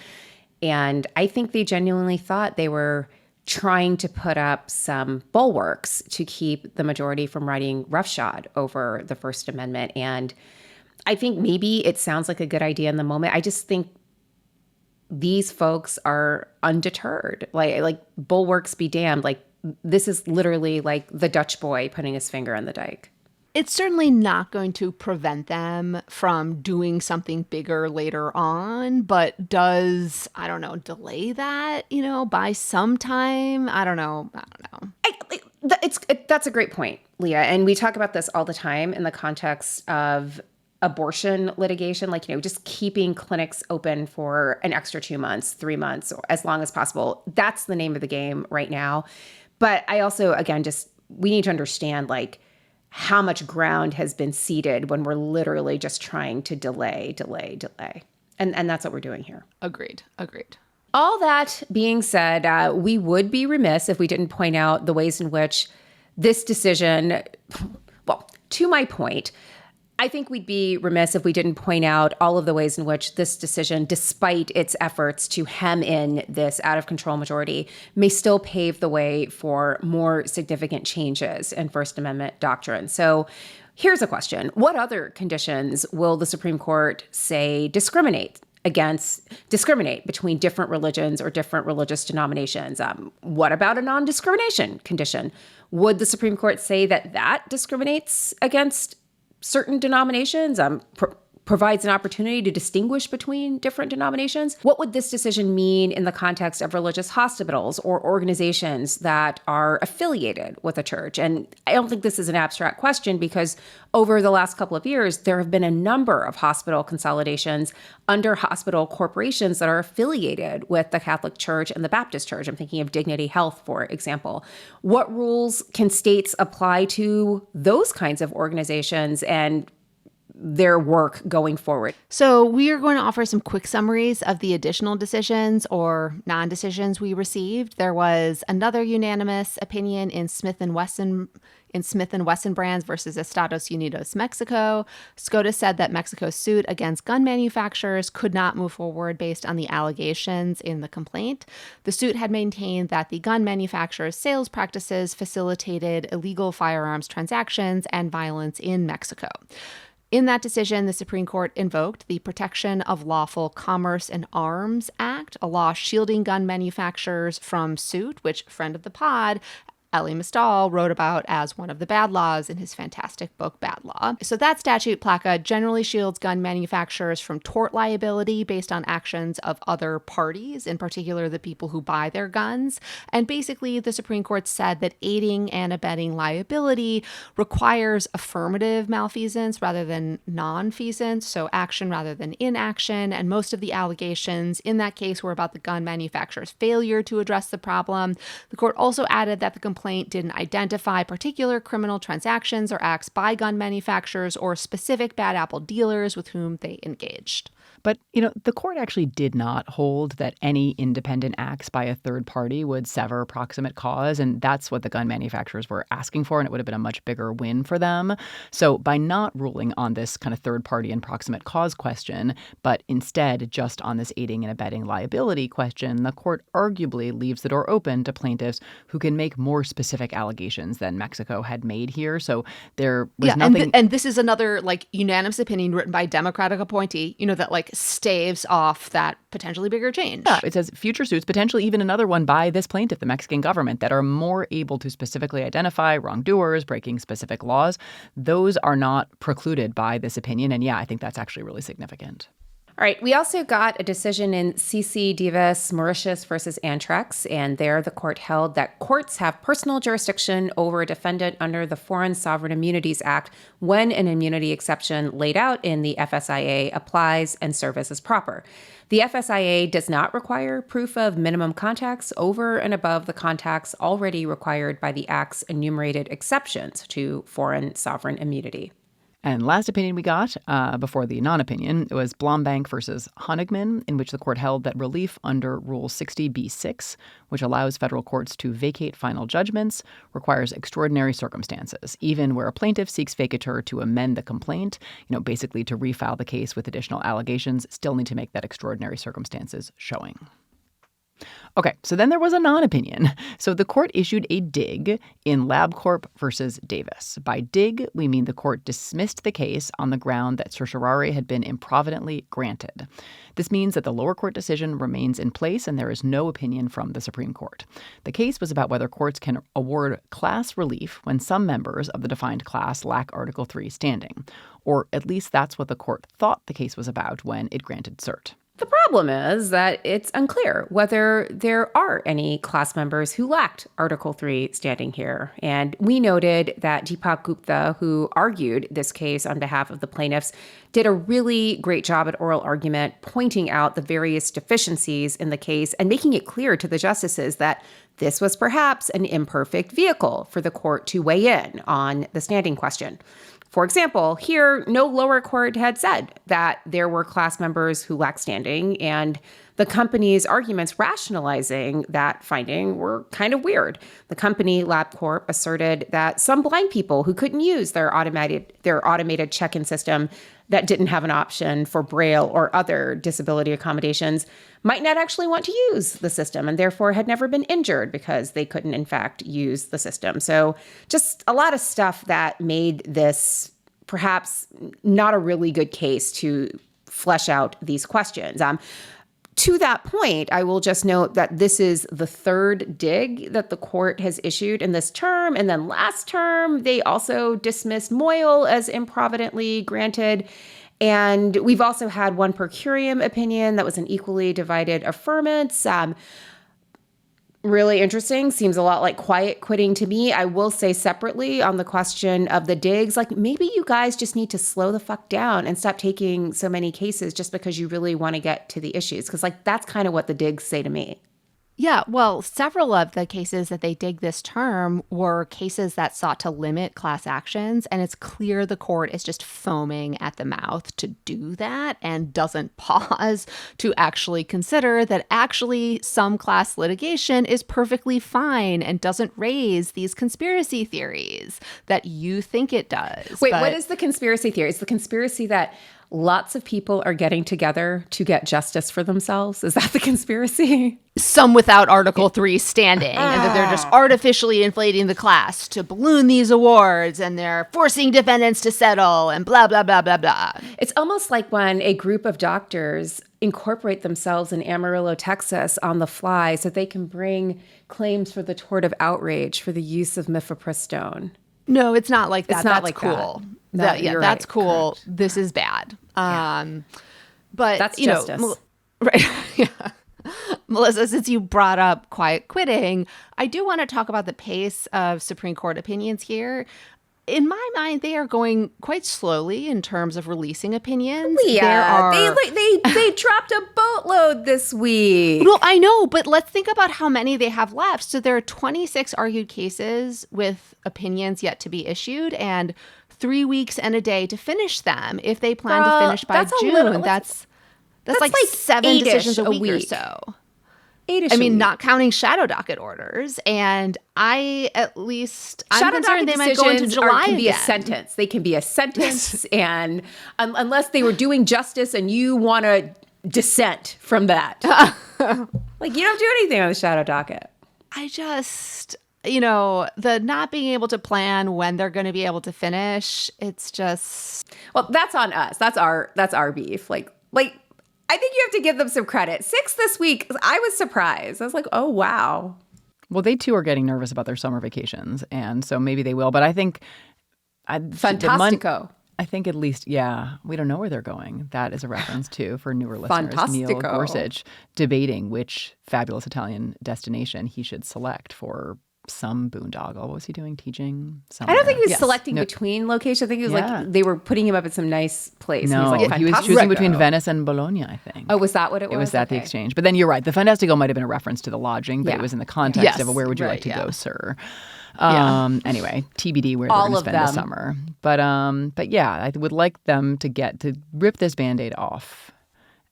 And I think they genuinely thought they were trying to put up some bulwarks to keep the majority from riding roughshod over the First Amendment. And I think maybe it sounds like a good idea in the moment. I just think these folks are undeterred. Like bulwarks be damned. Like, this is literally like the Dutch boy putting his finger in the dike. It's certainly not going to prevent them from doing something bigger later on, but does, delay that, by some time? I don't know. That's a great point, Leah. And we talk about this all the time in the context of abortion litigation, just keeping clinics open for an extra 2 months, 3 months, or as long as possible. That's the name of the game right now. But I also, again, we need to understand, how much ground has been ceded when we're literally just trying to delay. And that's what we're doing here. Agreed. All that being said, we would be remiss if we didn't point out the ways in which this decision, to my point, I think we'd be remiss if we didn't point out all of the ways in which this decision, despite its efforts to hem in this out-of-control majority, may still pave the way for more significant changes in First Amendment doctrine. So here's a question. What other conditions will the Supreme Court say discriminate between different religions or different religious denominations? What about a non-discrimination condition? Would the Supreme Court say that discriminates against certain denominations, provides an opportunity to distinguish between different denominations? What would this decision mean in the context of religious hospitals or organizations that are affiliated with a church? And I don't think this is an abstract question, because over the last couple of years, there have been a number of hospital consolidations under hospital corporations that are affiliated with the Catholic Church and the Baptist Church. I'm thinking of Dignity Health, for example. What rules can states apply to those kinds of organizations and their work going forward? So we are going to offer some quick summaries of the additional decisions or non-decisions we received. There was another unanimous opinion in Smith & Wesson Brands versus Estados Unidos, Mexico. SCOTUS said that Mexico's suit against gun manufacturers could not move forward based on the allegations in the complaint. The suit had maintained that the gun manufacturers' sales practices facilitated illegal firearms transactions and violence in Mexico. In that decision, the Supreme Court invoked the Protection of Lawful Commerce in Arms Act, a law shielding gun manufacturers from suit, which friend of the pod, Elie Mystal, wrote about as one of the bad laws in his fantastic book, Bad Law. So that statute, PLACA, generally shields gun manufacturers from tort liability based on actions of other parties, in particular the people who buy their guns. And basically, the Supreme Court said that aiding and abetting liability requires affirmative malfeasance rather than nonfeasance, so action rather than inaction. And most of the allegations in that case were about the gun manufacturer's failure to address the problem. The court also added that the complaint complaint didn't identify particular criminal transactions or acts by gun manufacturers or specific bad apple dealers with whom they engaged. But, the court actually did not hold that any independent acts by a third party would sever proximate cause. And that's what the gun manufacturers were asking for. And it would have been a much bigger win for them. So by not ruling on this kind of third party and proximate cause question, but instead just on this aiding and abetting liability question, the court arguably leaves the door open to plaintiffs who can make more specific allegations than Mexico had made here. So there was nothing. And this is another unanimous opinion written by a Democratic appointee, that staves off that potentially bigger change. Yeah, it says future suits, potentially even another one by this plaintiff, the Mexican government, that are more able to specifically identify wrongdoers, breaking specific laws. Those are not precluded by this opinion. And I think that's actually really significant. All right. We also got a decision in CC Divas Mauritius versus Antrex, and there the court held that courts have personal jurisdiction over a defendant under the Foreign Sovereign Immunities Act when an immunity exception laid out in the FSIA applies and serves as proper. The FSIA does not require proof of minimum contacts over and above the contacts already required by the Act's enumerated exceptions to foreign sovereign immunity. And last opinion we got before the non-opinion, it was Blombank versus Honigman, in which the court held that relief under Rule 60b-6, which allows federal courts to vacate final judgments, requires extraordinary circumstances, even where a plaintiff seeks vacatur to amend the complaint, basically to refile the case with additional allegations, still need to make that extraordinary circumstances showing. Okay, so then there was a non-opinion. So the court issued a dig in LabCorp versus Davis. By dig, we mean the court dismissed the case on the ground that certiorari had been improvidently granted. This means that the lower court decision remains in place and there is no opinion from the Supreme Court. The case was about whether courts can award class relief when some members of the defined class lack Article 3 standing. Or at least that's what the court thought the case was about when it granted cert. The problem is that it's unclear whether there are any class members who lacked Article 3 standing here. And we noted that Deepak Gupta, who argued this case on behalf of the plaintiffs, did a really great job at oral argument, pointing out the various deficiencies in the case and making it clear to the justices that this was perhaps an imperfect vehicle for the court to weigh in on the standing question. For example, here, no lower court had said that there were class members who lacked standing, and the company's arguments rationalizing that finding were kind of weird. The company, LabCorp, asserted that some blind people who couldn't use their automated check-in system that didn't have an option for Braille or other disability accommodations might not actually want to use the system and therefore had never been injured because they couldn't, in fact, use the system. So just a lot of stuff that made this perhaps not a really good case to flesh out these questions. To that point, I will just note that this is the third dig that the court has issued in this term. And then last term, they also dismissed Moyle as improvidently granted. And we've also had one per curiam opinion that was an equally divided affirmance. Really interesting. Seems a lot like quiet quitting to me. I will say separately on the question of the digs, maybe you guys just need to slow the fuck down and stop taking so many cases just because you really want to get to the issues. Because that's kind of what the digs say to me. Yeah, well, several of the cases that they dig this term were cases that sought to limit class actions, and it's clear the court is just foaming at the mouth to do that and doesn't pause to actually consider that actually some class litigation is perfectly fine and doesn't raise these conspiracy theories that you think it does. Wait, what is the conspiracy theory? It's the conspiracy that lots of people are getting together to get justice for themselves. Is that the conspiracy? Some without Article 3 standing, and that they're just artificially inflating the class to balloon these awards, and they're forcing defendants to settle, and blah, blah, blah, blah, blah. It's almost like when a group of doctors incorporate themselves in Amarillo, Texas on the fly so they can bring claims for the tort of outrage for the use of mifepristone. No, it's not like that. It's not that's like cool. that. Yeah, You're that's right. cool. Correct. This is bad. But That's justice. Right. Yeah. Melissa, since you brought up quiet quitting, I do want to talk about the pace of Supreme Court opinions here. in my mind, they are going quite slowly in terms of releasing opinions. Yeah, they dropped a boatload this week. Well, I know, but let's think about how many they have left. So there are 26 argued cases with opinions yet to be issued, and 3 weeks and a day to finish them. If they plan to finish by June, that's like 7 decisions a week or so. I mean, not counting shadow docket orders. And I'm concerned they might go into July can be again. a sentence. They can be a sentence, and unless they were doing justice and you want to dissent from that. Like, you don't do anything on the shadow docket. I just, the not being able to plan when they're going to be able to finish, it's just... Well, that's on us. That's our beef. Like, I think you have to give them some credit. 6 this week, I was surprised. I was like, oh, wow. Well, they too are getting nervous about their summer vacations, and so maybe they will. But I think... Fantastico. I think at least, we don't know where they're going. That is a reference to, for newer listeners, Neil Fantastico. Gorsuch debating which fabulous Italian destination he should select for some boondoggle. What was he doing? Teaching somewhere? I don't think he was selecting between locations. I think he was like, they were putting him up at some nice place. No, and he was choosing between Venice and Bologna, I think. Oh, was that what it was? It was the exchange. But then you're right. The Fantastico might have been a reference to the lodging, but it was in the context of where would you like to go, sir? Anyway, TBD where they're going to spend the summer. But yeah, I would like them to rip this Band-Aid off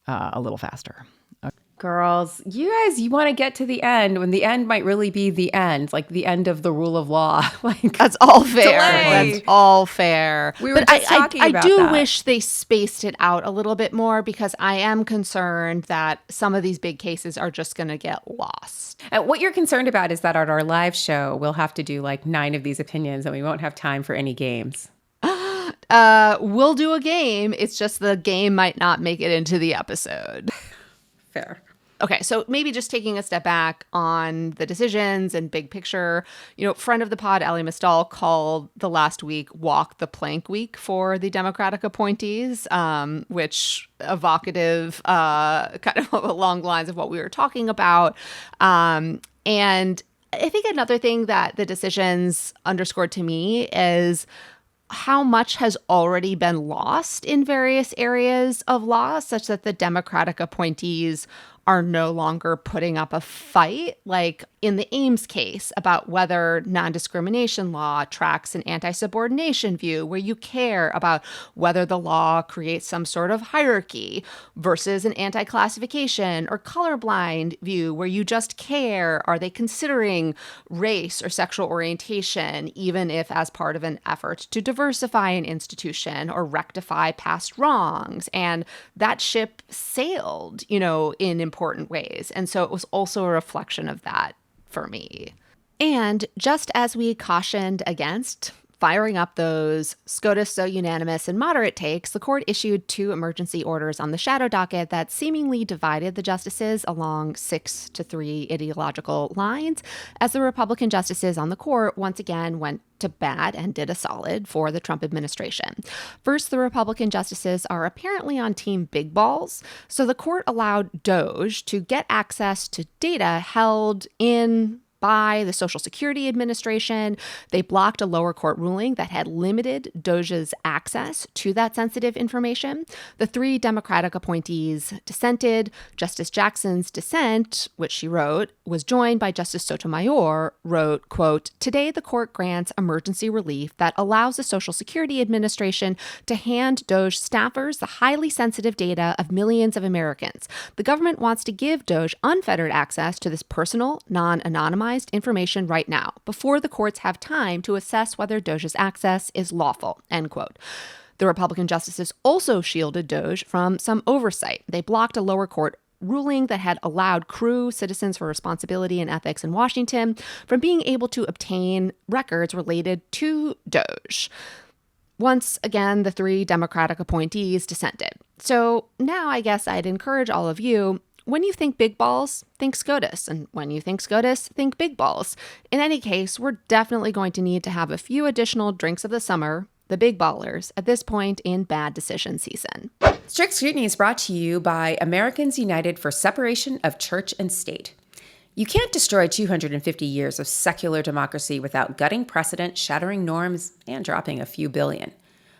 a little faster. Girls, you want to get to the end when the end might really be the end, like the end of the rule of law. Like, that's all fair. Delay. That's all fair. We were just talking about I do that. wish they spaced it out a little bit more, because I am concerned that some of these big cases are just going to get lost. What you're concerned about is that at our live show, we'll have to do like 9 of these opinions and we won't have time for any games. We'll do a game. It's just the game might not make it into the episode. Fair. Okay, so maybe just taking a step back on the decisions and big picture, friend of the pod, Allie Mistal, called the last week Walk the Plank Week for the Democratic appointees, which evocative, kind of along the lines of what we were talking about. And I think another thing that the decisions underscored to me is how much has already been lost in various areas of law, such that the Democratic appointees are no longer putting up a fight, like in the Ames case about whether non-discrimination law tracks an anti-subordination view where you care about whether the law creates some sort of hierarchy versus an anti-classification or colorblind view where you just care, are they considering race or sexual orientation, even if as part of an effort to diversify an institution or rectify past wrongs. And that ship sailed, in important ways. And so it was also a reflection of that for me. And just as we cautioned against firing up those SCOTUS so unanimous and moderate takes, the court issued 2 emergency orders on the shadow docket that seemingly divided the justices along 6-3 ideological lines, as the Republican justices on the court once again went to bat and did a solid for the Trump administration. First, the Republican justices are apparently on team big balls, so the court allowed DOGE to get access to data held in by the Social Security Administration. They blocked a lower court ruling that had limited DOGE's access to that sensitive information. The 3 Democratic appointees dissented. Justice Jackson's dissent, which she wrote, was joined by Justice Sotomayor, wrote, quote, "Today the court grants emergency relief that allows the Social Security Administration to hand DOGE staffers the highly sensitive data of millions of Americans. The government wants to give DOGE unfettered access to this personal, non-anonymized information right now, before the courts have time to assess whether DOGE's access is lawful," end quote. The Republican justices also shielded DOGE from some oversight. They blocked a lower court ruling that had allowed Crew, Citizens for Responsibility and Ethics in Washington, from being able to obtain records related to DOGE. Once again, the 3 Democratic appointees dissented. So now I guess I'd encourage all of you, when you think big balls, think SCOTUS. And when you think SCOTUS, think big balls. In any case, we're definitely going to need to have a few additional drinks of the summer, the big ballers, at this point in bad decision season. Strict Scrutiny is brought to you by Americans United for Separation of Church and State. You can't destroy 250 years of secular democracy without gutting precedent, shattering norms, and dropping a few billion.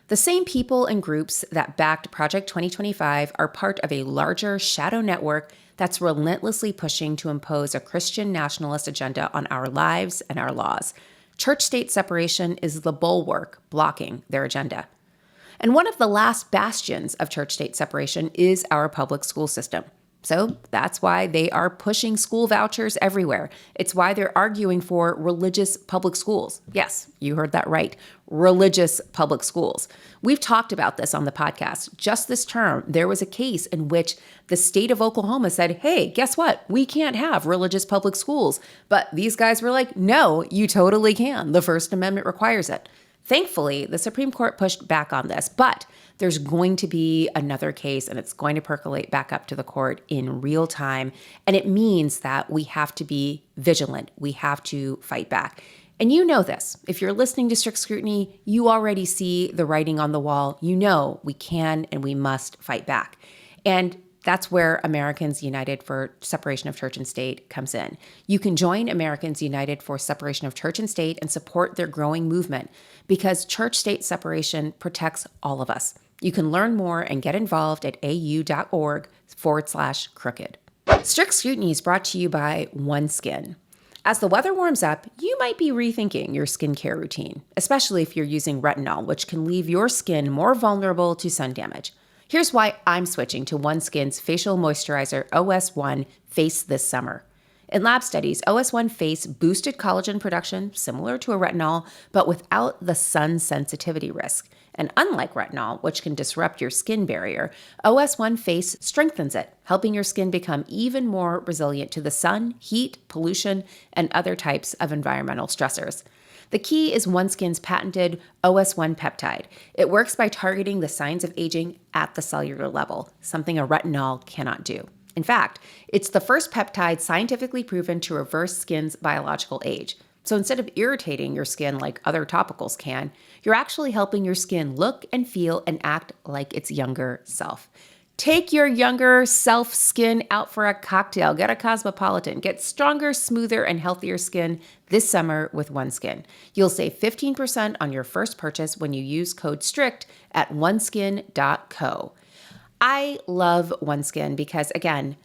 The same people and groups that backed Project 2025 are part of a larger shadow network that's relentlessly pushing to impose a Christian nationalist agenda on our lives and our laws. Church-state separation is the bulwark blocking their agenda. And one of the last bastions of church-state separation is our public school system. So that's why they are pushing school vouchers everywhere. It's why they're arguing for religious public schools. Yes, you heard that right. Religious public schools. We've talked about this on the podcast. Just this term, there was a case in which the state of Oklahoma said, hey, guess what? We can't have religious public schools. But these guys were like, no, you totally can. The First Amendment requires it. Thankfully, the Supreme Court pushed back on this, but there's going to be another case and it's going to percolate back up to the court in real time. And it means that we have to be vigilant. We have to fight back. And you know this. If you're listening to Strict Scrutiny, you already see the writing on the wall. You know we can and we must fight back. And that's where Americans United for Separation of Church and State comes in. You can join Americans United for Separation of Church and State and support their growing movement because church-state separation protects all of us. You can learn more and get involved at au.org/crooked. Strict Scrutiny is brought to you by OneSkin. As the weather warms up, you might be rethinking your skincare routine, especially if you're using retinol, which can leave your skin more vulnerable to sun damage. Here's why I'm switching to OneSkin's facial moisturizer OS1 Face this summer. In lab studies, OS1 Face boosted collagen production, similar to a retinol, but without the sun sensitivity risk. And unlike retinol, which can disrupt your skin barrier, OS1 Face strengthens it, helping your skin become even more resilient to the sun, heat, pollution, and other types of environmental stressors. The key is OneSkin's patented OS1 peptide. It works by targeting the signs of aging at the cellular level, something a retinol cannot do. In fact, it's the first peptide scientifically proven to reverse skin's biological age. So instead of irritating your skin like other topicals can, you're actually helping your skin look and feel and act like its younger self. Take your younger self skin out for a cocktail. Get a Cosmopolitan. Get stronger, smoother, and healthier skin this summer with OneSkin. You'll save 15% on your first purchase when you use code STRICT at oneskin.co. I love OneSkin because, again,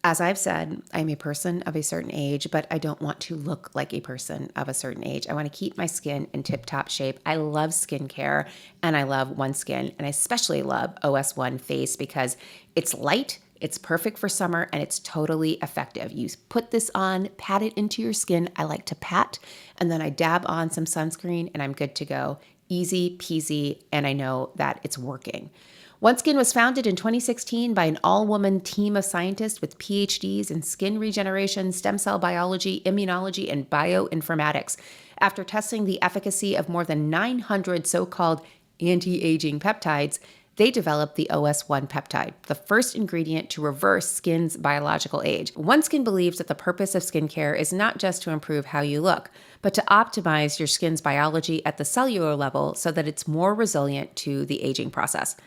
as I've said, I'm a person of a certain age, but I don't want to look like a person of a certain age. I want to keep my skin in tip-top shape. I love skincare, and I love OneSkin, and I especially love OS1 Face because it's light, it's perfect for summer, and it's totally effective. You put this on, pat it into your skin. I like to pat, and then I dab on some sunscreen, and I'm good to go. Easy peasy, and I know that it's working. OneSkin was founded in 2016 by an all-woman team of scientists with PhDs in skin regeneration, stem cell biology, immunology, and bioinformatics. After testing the efficacy of more than 900 so-called anti-aging peptides, they developed the OS1 peptide, the first ingredient to reverse skin's biological age. OneSkin believes that the purpose of skincare is not just to improve how you look, but to optimize your skin's biology at the cellular level so that it's more resilient to the aging process.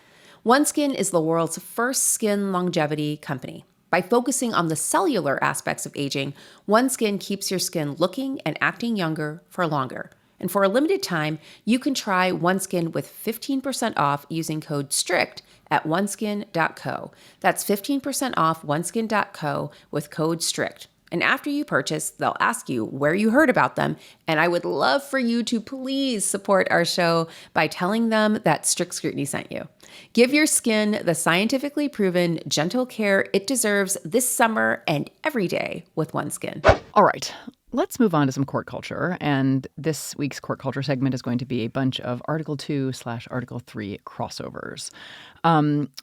OneSkin is the world's first skin longevity company. By focusing on the cellular aspects of aging, OneSkin keeps your skin looking and acting younger for longer. And for a limited time, you can try OneSkin with 15% off using code STRICT at oneskin.co. That's 15% off oneskin.co with code STRICT. And after you purchase, they'll ask you where you heard about them. And I would love for you to please support our show by telling them that Strict Scrutiny sent you. Give your skin the scientifically proven gentle care it deserves this summer and every day with OneSkin. All right, let's move on to some court culture. And this week's court culture segment is going to be a bunch of Article 2/Article 3 crossovers.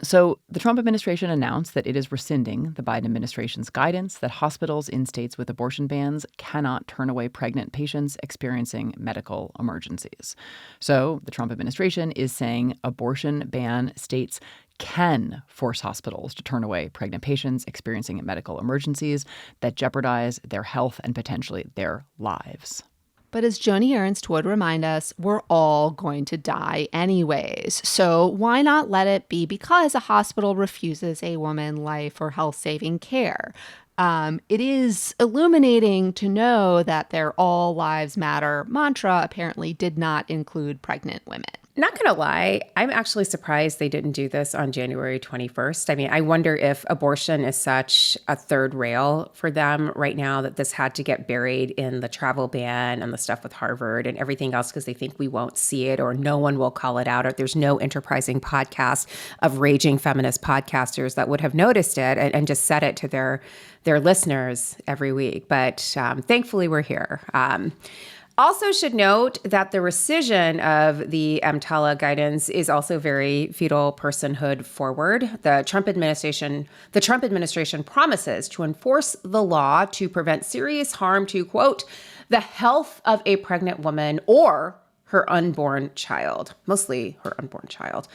So the Trump administration announced that it is rescinding the Biden administration's guidance that hospitals in states with abortion bans cannot turn away pregnant patients experiencing medical emergencies. So the Trump administration is saying abortion ban states can force hospitals to turn away pregnant patients experiencing medical emergencies that jeopardize their health and potentially their lives. But as Joni Ernst would remind us, we're all going to die anyways. So why not let it be because a hospital refuses a woman life or health-saving care? It is illuminating to know that their all lives matter mantra apparently did not include pregnant women. Not going to lie, I'm actually surprised they didn't do this on January 21st. I mean, I wonder if abortion is such a third rail for them right now that this had to get buried in the travel ban and the stuff with Harvard and everything else because they think we won't see it or no one will call it out or there's no enterprising podcast of raging feminist podcasters that would have noticed it and just said it to their listeners every week. But thankfully, we're here. Also should note that the rescission of the EMTALA guidance is also very fetal personhood forward. The Trump administration promises to enforce the law to prevent serious harm to, quote, the health of a pregnant woman or her unborn child, mostly her unborn child.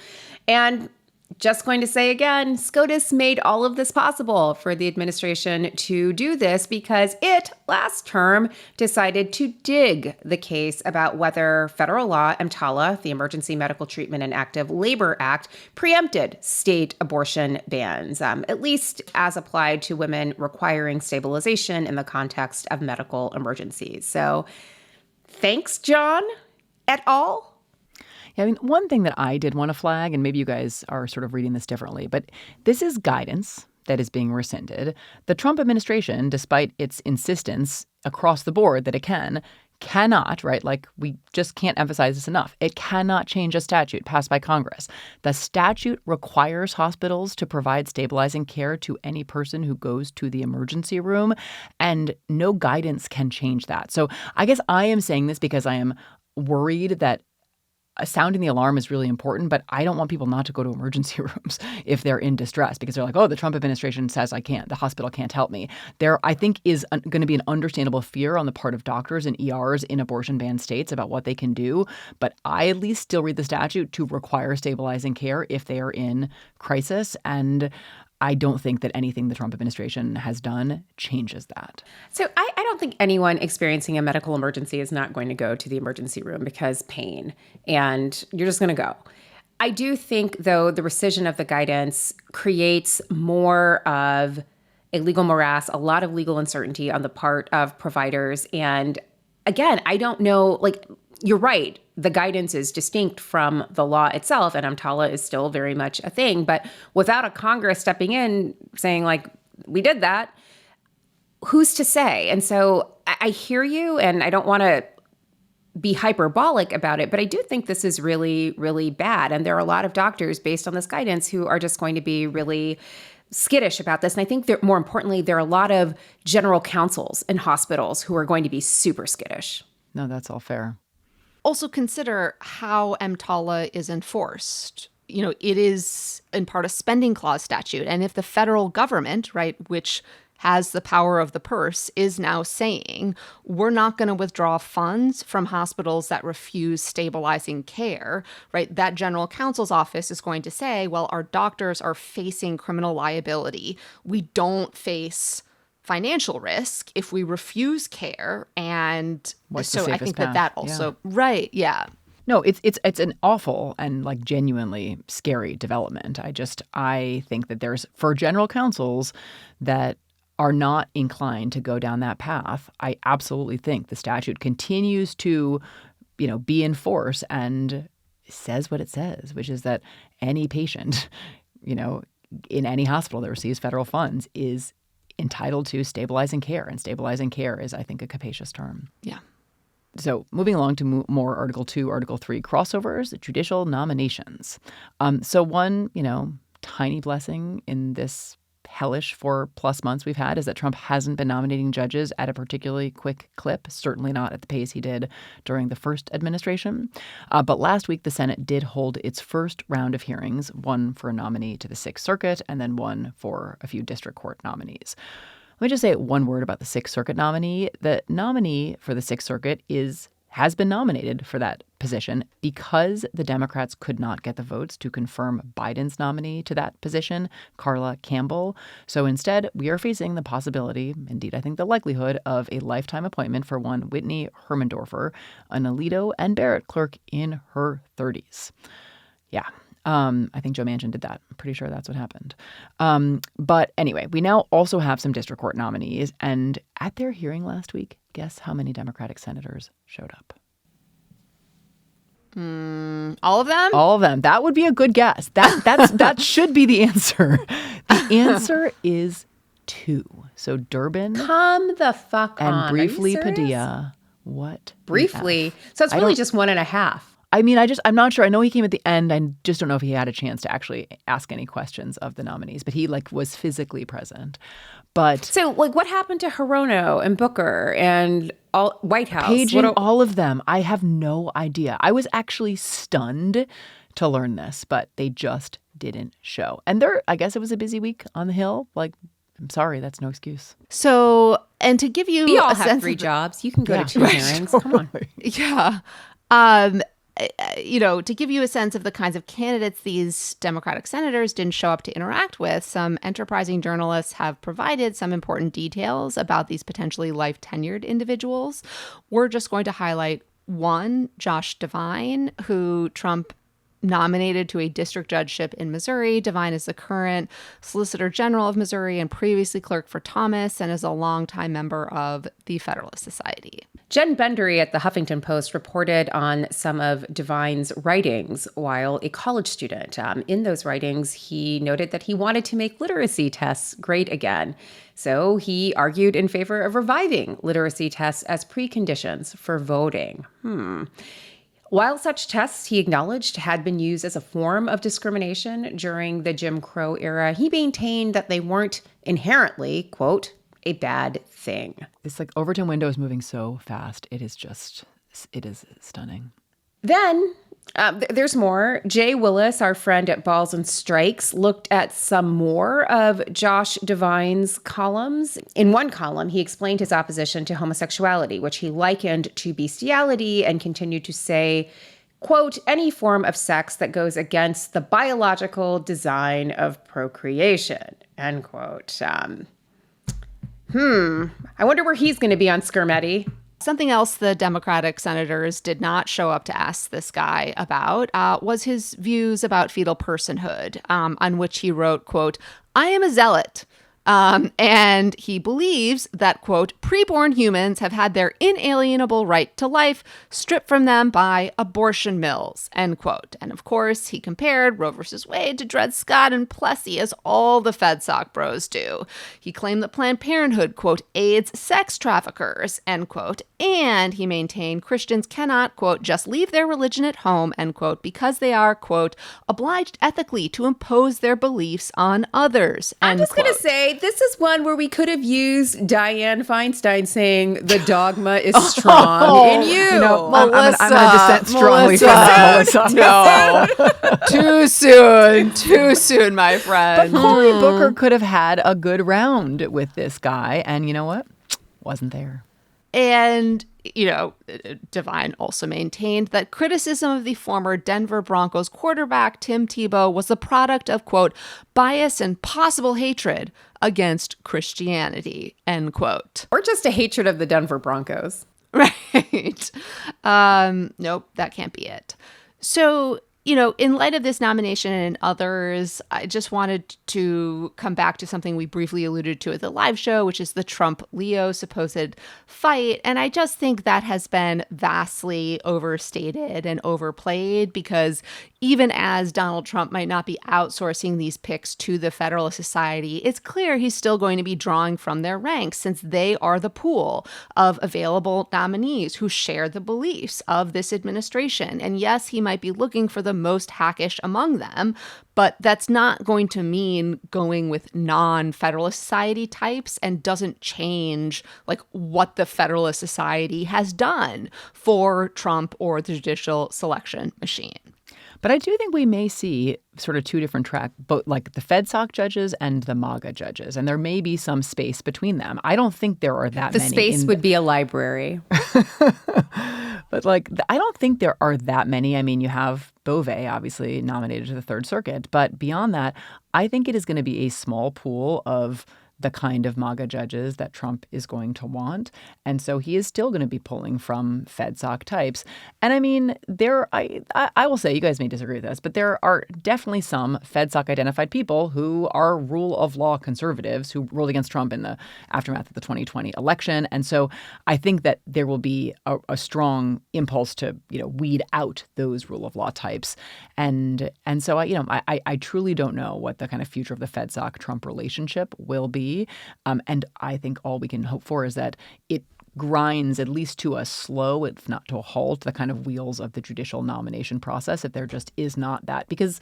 And just going to say again, SCOTUS made all of this possible for the administration to do this because it, last term, decided to dig the case about whether federal law, EMTALA, the Emergency Medical Treatment and Active Labor Act, preempted state abortion bans, at least as applied to women requiring stabilization in the context of medical emergencies. So thanks, John, et al. Yeah, I mean, one thing that I did want to flag, and maybe you guys are sort of reading this differently, but this is guidance that is being rescinded. The Trump administration, despite its insistence across the board that it cannot, right? Like, we just can't emphasize this enough. It cannot change a statute passed by Congress. The statute requires hospitals to provide stabilizing care to any person who goes to the emergency room, and no guidance can change that. So I guess I am saying this because I am worried that sounding the alarm is really important, but I don't want people not to go to emergency rooms if they're in distress because they're like, oh, the Trump administration says I can't. The hospital can't help me. There, I think, is going to be an understandable fear on the part of doctors and ERs in abortion ban states about what they can do. But I at least still read the statute to require stabilizing care if they are in crisis. And I don't think that anything the Trump administration has done changes that. So I don't think anyone experiencing a medical emergency is not going to go to the emergency room because pain, and you're just going to go. I do think, though, the rescission of the guidance creates more of a legal morass, a lot of legal uncertainty on the part of providers. And again, I don't know, like, you're right. The guidance is distinct from the law itself, and EMTALA is still very much a thing. But without a Congress stepping in saying, like, we did that, who's to say? And so I hear you, and I don't want to be hyperbolic about it, but I do think this is really, really bad. And there are a lot of doctors, based on this guidance, who are just going to be really skittish about this. And I think that, more importantly, there are a lot of general counsels in hospitals who are going to be super skittish. No, that's all fair. Also consider how EMTALA is enforced. You know, it is in part a spending clause statute. And if the federal government, right, which has the power of the purse, is now saying, we're not going to withdraw funds from hospitals that refuse stabilizing care, right, that general counsel's office is going to say, well, our doctors are facing criminal liability. We don't face financial risk if we refuse care. And what's so the I safest think path? that also, right, yeah. No, it's an awful and like genuinely scary development. I think that there's, for general counsels that are not inclined to go down that path, I absolutely think the statute continues to, be in force and says what it says, which is that any patient, in any hospital that receives federal funds is entitled to stabilizing care. And stabilizing care is, I think, a capacious term. Yeah. So moving along to more Article 2, Article 3 crossovers, judicial nominations. So one, tiny blessing in this hellish 4+ months we've had is that Trump hasn't been nominating judges at a particularly quick clip, certainly not at the pace he did during the first administration. But last week, the Senate did hold its first round of hearings, one for a nominee to the Sixth Circuit and then one for a few district court nominees. Let me just say one word about the Sixth Circuit nominee. The nominee for the Sixth Circuit has been nominated for that position because the Democrats could not get the votes to confirm Biden's nominee to that position, Carla Campbell. So instead, we are facing the possibility, indeed I think the likelihood, of a lifetime appointment for one Whitney Hermendorfer, an Alito and Barrett clerk in her 30s. Yeah. I think Joe Manchin did that. I'm pretty sure that's what happened. But anyway, we now also have some district court nominees. And at their hearing last week, guess how many Democratic senators showed up? All of them? All of them. That would be a good guess. That should be the answer. The answer is 2. So Durbin Come the fuck on. and briefly Are you serious? Padilla. What? Briefly. So it's really just 1.5. I mean, I'm not sure. I know he came at the end. I just don't know if he had a chance to actually ask any questions of the nominees, but he was physically present. But So what happened to Hirono and Booker and all White House? paging all of them, I have no idea. I was actually stunned to learn this, but they just didn't show. And I guess it was a busy week on the Hill. I'm sorry, that's no excuse. So, and to give you We all a have sense 3 of jobs. You can go Yeah, to 2 right, hearings. Come on. Yeah. To give you a sense of the kinds of candidates these Democratic senators didn't show up to interact with, some enterprising journalists have provided some important details about these potentially life-tenured individuals. We're just going to highlight one, Josh Devine, who Trump nominated to a district judgeship in Missouri. Devine is the current Solicitor General of Missouri and previously clerk for Thomas and is a longtime member of the Federalist Society. Jen Bendery at the Huffington Post reported on some of Devine's writings while a college student. In those writings, he noted that he wanted to make literacy tests great again. So he argued in favor of reviving literacy tests as preconditions for voting. While such tests, he acknowledged, had been used as a form of discrimination during the Jim Crow era, he maintained that they weren't inherently, quote, a bad thing. This Overton window is moving so fast. It is stunning. Then there's more. Jay Willis, our friend at Balls and Strikes, looked at some more of Josh Devine's columns. In one column, he explained his opposition to homosexuality, which he likened to bestiality and continued to say, quote, any form of sex that goes against the biological design of procreation, end quote. I wonder where he's going to be on Scrutiny. Something else the Democratic senators did not show up to ask this guy about was his views about fetal personhood, on which he wrote, quote, I am a zealot. And he believes that, quote, preborn humans have had their inalienable right to life stripped from them by abortion mills, end quote. And of course, he compared Roe versus Wade to Dred Scott and Plessy, as all the FedSoc bros do. He claimed that Planned Parenthood, quote, aids sex traffickers, end quote. And he maintained Christians cannot, quote, just leave their religion at home, end quote, because they are, quote, obliged ethically to impose their beliefs on others, end I'm just going quote. to say, this is one where we could have used Dianne Feinstein saying the dogma is strong in you. You know, Melissa, I'm going to dissent strongly from Melissa. that, No. Too soon, my friend. But Cory Booker could have had a good round with this guy. And you know what? Wasn't there. And, Devine also maintained that criticism of the former Denver Broncos quarterback, Tim Tebow, was the product of, quote, bias and possible hatred against Christianity, end quote. Or just a hatred of the Denver Broncos. Right. Nope, that can't be it. So, in light of this nomination and others, I just wanted to come back to something we briefly alluded to at the live show, which is the Trump-Leo supposed fight. And I just think that has been vastly overstated and overplayed, because even as Donald Trump might not be outsourcing these picks to the Federalist Society, it's clear he's still going to be drawing from their ranks, since they are the pool of available nominees who share the beliefs of this administration. And yes, he might be looking for the most hackish among them, but that's not going to mean going with non-Federalist Society types, and doesn't change what the Federalist Society has done for Trump or the judicial selection machine. But I do think we may see sort of 2 different tracks, both the FedSoc judges and the MAGA judges. And there may be some space between them. I don't think there are that The many. space would be a library. But I don't think there are that many. I mean, you have Beauvais, obviously nominated to the Third Circuit. But beyond that, I think it is going to be a small pool of the kind of MAGA judges that Trump is going to want. And so he is still going to be pulling from FedSoc types. And I mean, I will say, you guys may disagree with this, but there are definitely some FedSoc identified people who are rule of law conservatives who ruled against Trump in the aftermath of the 2020 election. And so I think that there will be a strong impulse to, weed out those rule of law types. And so I truly don't know what the kind of future of the FedSoc Trump relationship will be. And I think all we can hope for is that it grinds at least to a slow, if not to a halt, the kind of wheels of the judicial nomination process, if there just is not that. Because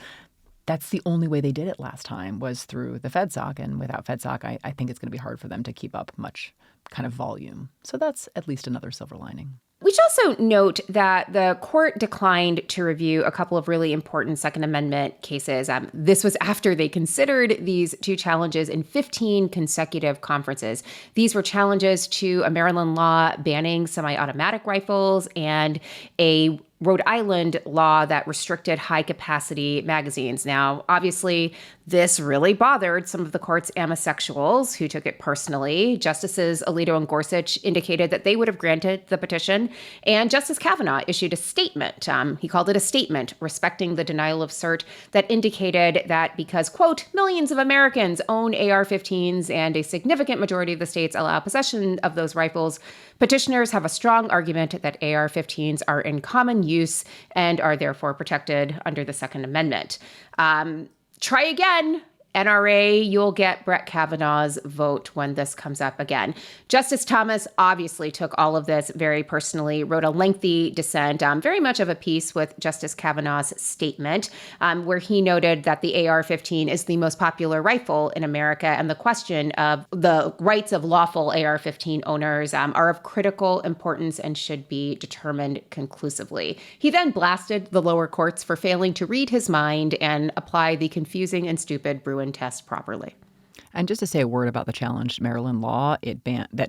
that's the only way they did it last time, was through the FedSoc. And without FedSoc, I think it's going to be hard for them to keep up much kind of volume. So that's at least another silver lining. We should also note that the court declined to review a couple of really important Second Amendment cases. This was after they considered these two challenges in 15 consecutive conferences. These were challenges to a Maryland law banning semi-automatic rifles and a Rhode Island law that restricted high-capacity magazines. Now, obviously, this really bothered some of the court's amosexuals who took it personally. Justices Alito and Gorsuch indicated that they would have granted the petition, and Justice Kavanaugh issued a statement. He called it a statement respecting the denial of cert that indicated that because, quote, millions of Americans own AR-15s and a significant majority of the states allow possession of those rifles, petitioners have a strong argument that AR-15s are in common use and are therefore protected under the Second Amendment. Try again. NRA, you'll get Brett Kavanaugh's vote when this comes up again. Justice Thomas obviously took all of this very personally, wrote a lengthy dissent, very much of a piece with Justice Kavanaugh's statement, where he noted that the AR-15 is the most popular rifle in America, and the question of the rights of lawful AR-15 owners are of critical importance and should be determined conclusively. He then blasted the lower courts for failing to read his mind and apply the confusing and stupid Bruin test properly. And just to say a word about the challenged Maryland law that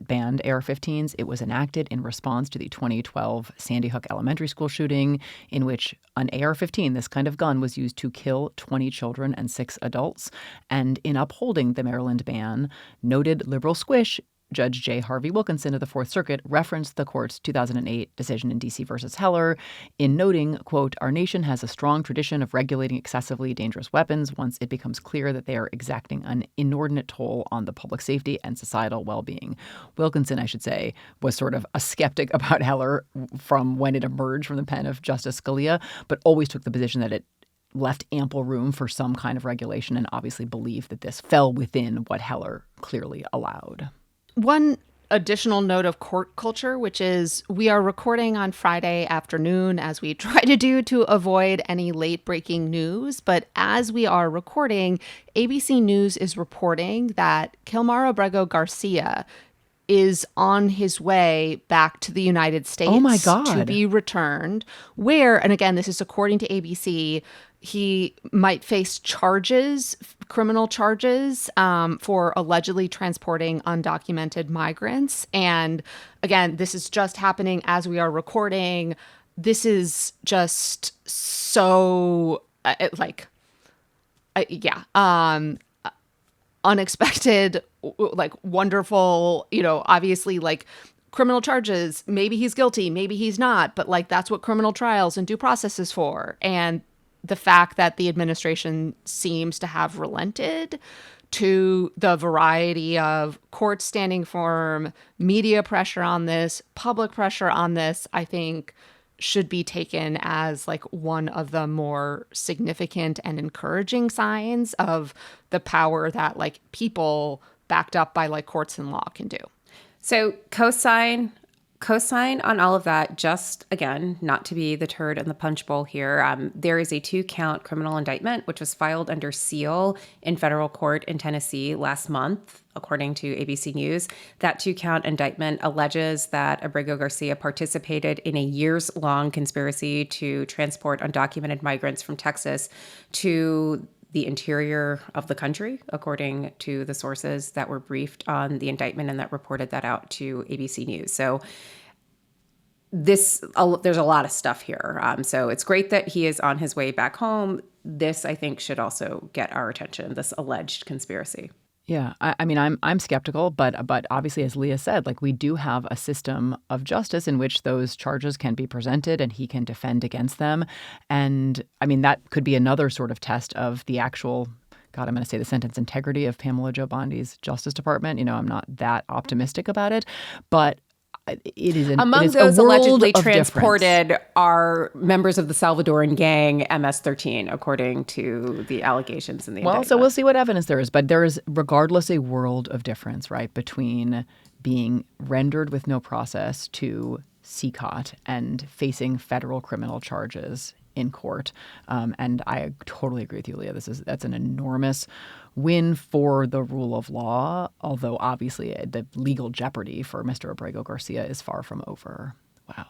banned AR-15s, it was enacted in response to the 2012 Sandy Hook Elementary School shooting, in which an AR-15, this kind of gun, was used to kill 20 children and 6 adults. And in upholding the Maryland ban, noted liberal squish Judge J. Harvey Wilkinson of the Fourth Circuit referenced the court's 2008 decision in D.C. versus Heller in noting, quote, "Our nation has a strong tradition of regulating excessively dangerous weapons once it becomes clear that they are exacting an inordinate toll on the public safety and societal well-being." Wilkinson, I should say, was sort of a skeptic about Heller from when it emerged from the pen of Justice Scalia, but always took the position that it left ample room for some kind of regulation and obviously believed that this fell within what Heller clearly allowed. One additional note of court culture, which is we are recording on Friday afternoon, as we try to do to avoid any late breaking news. But as we are recording, ABC News is reporting that Kilmar Abrego Garcia is on his way back to the United States. Oh my God. To be returned, where, and again, this is according to ABC, he might face charges, criminal charges, for allegedly transporting undocumented migrants. And again, this is just happening as we are recording. This is just so, unexpected, wonderful, obviously, criminal charges. Maybe he's guilty, maybe he's not, but that's what criminal trials and due process is for. And the fact that the administration seems to have relented to the variety of courts standing firm, media pressure on this, public pressure on this, I think should be taken as one of the more significant and encouraging signs of the power that people backed up by courts and law can do. So co-sign on all of that. Just, again, not to be the turd in the punch bowl here. There is a 2-count criminal indictment, which was filed under seal in federal court in Tennessee last month, according to ABC News. That 2-count indictment alleges that Abrego Garcia participated in a years-long conspiracy to transport undocumented migrants from Texas to the interior of the country, according to the sources that were briefed on the indictment and that reported that out to ABC News. So there's a lot of stuff here. So it's great that he is on his way back home. This, I think, should also get our attention, this alleged conspiracy. Yeah, I mean, I'm skeptical, but obviously, as Leah said, like we do have a system of justice in which those charges can be presented and he can defend against them. And I mean, that could be another sort of test of the actual, God, I'm going to say the sentence integrity of Pamela Joe Bondi's Justice Department. I'm not that optimistic about it, but it is among it is those a world allegedly of transported difference. are members of the Salvadoran gang MS-13, according to the allegations in the Well, indictment. so we'll see what evidence there is. But there is, regardless, a world of difference, right, between being rendered with no process to CCOT and facing federal criminal charges in court. And I totally agree with you, Leah. That's an enormous win for the rule of law, although obviously the legal jeopardy for Mr. Abrego Garcia is far from over. Wow.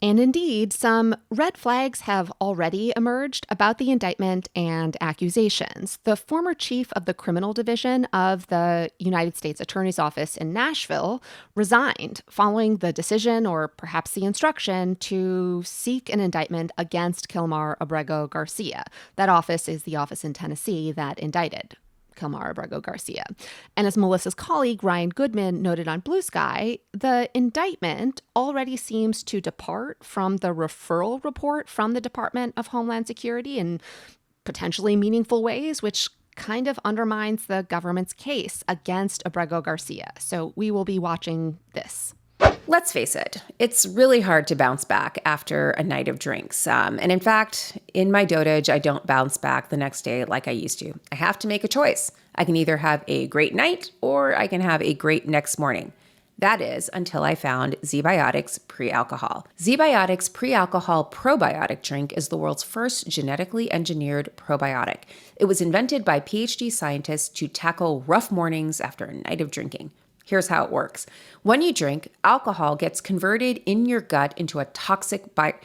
And indeed, some red flags have already emerged about the indictment and accusations. The former chief of the criminal division of the United States Attorney's Office in Nashville resigned following the decision, or perhaps the instruction, to seek an indictment against Kilmar Abrego Garcia. That office is the office in Tennessee that indicted Kilmar Abrego Garcia. And as Melissa's colleague Ryan Goodman noted on Blue Sky, the indictment already seems to depart from the referral report from the Department of Homeland Security in potentially meaningful ways, which kind of undermines the government's case against Abrego Garcia. So we will be watching this. Let's face it, it's really hard to bounce back after a night of drinks. And in fact, in my dotage, I don't bounce back the next day like I used to. I have to make a choice. I can either have a great night or I can have a great next morning. That is until I found ZBiotics Pre-Alcohol. ZBiotics Pre-Alcohol Probiotic Drink is the world's first genetically engineered probiotic. It was invented by PhD scientists to tackle rough mornings after a night of drinking. Here's how it works. When you drink, alcohol gets converted in your gut into a toxic byproduct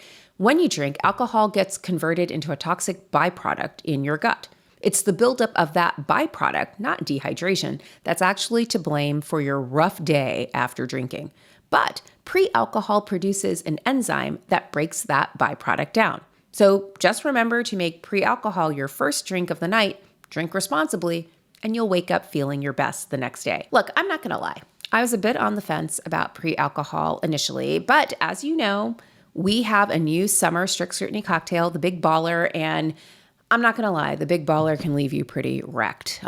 in your gut. It's the buildup of that byproduct, not dehydration, that's actually to blame for your rough day after drinking. But pre-alcohol produces an enzyme that breaks that byproduct down. So just remember to make pre-alcohol your first drink of the night, drink responsibly, and you'll wake up feeling your best the next day. Look, I'm not gonna lie. I was a bit on the fence about pre-alcohol initially, but as you know, we have a new summer strict scrutiny cocktail, the Big Baller, and I'm not gonna lie, the Big Baller can leave you pretty wrecked.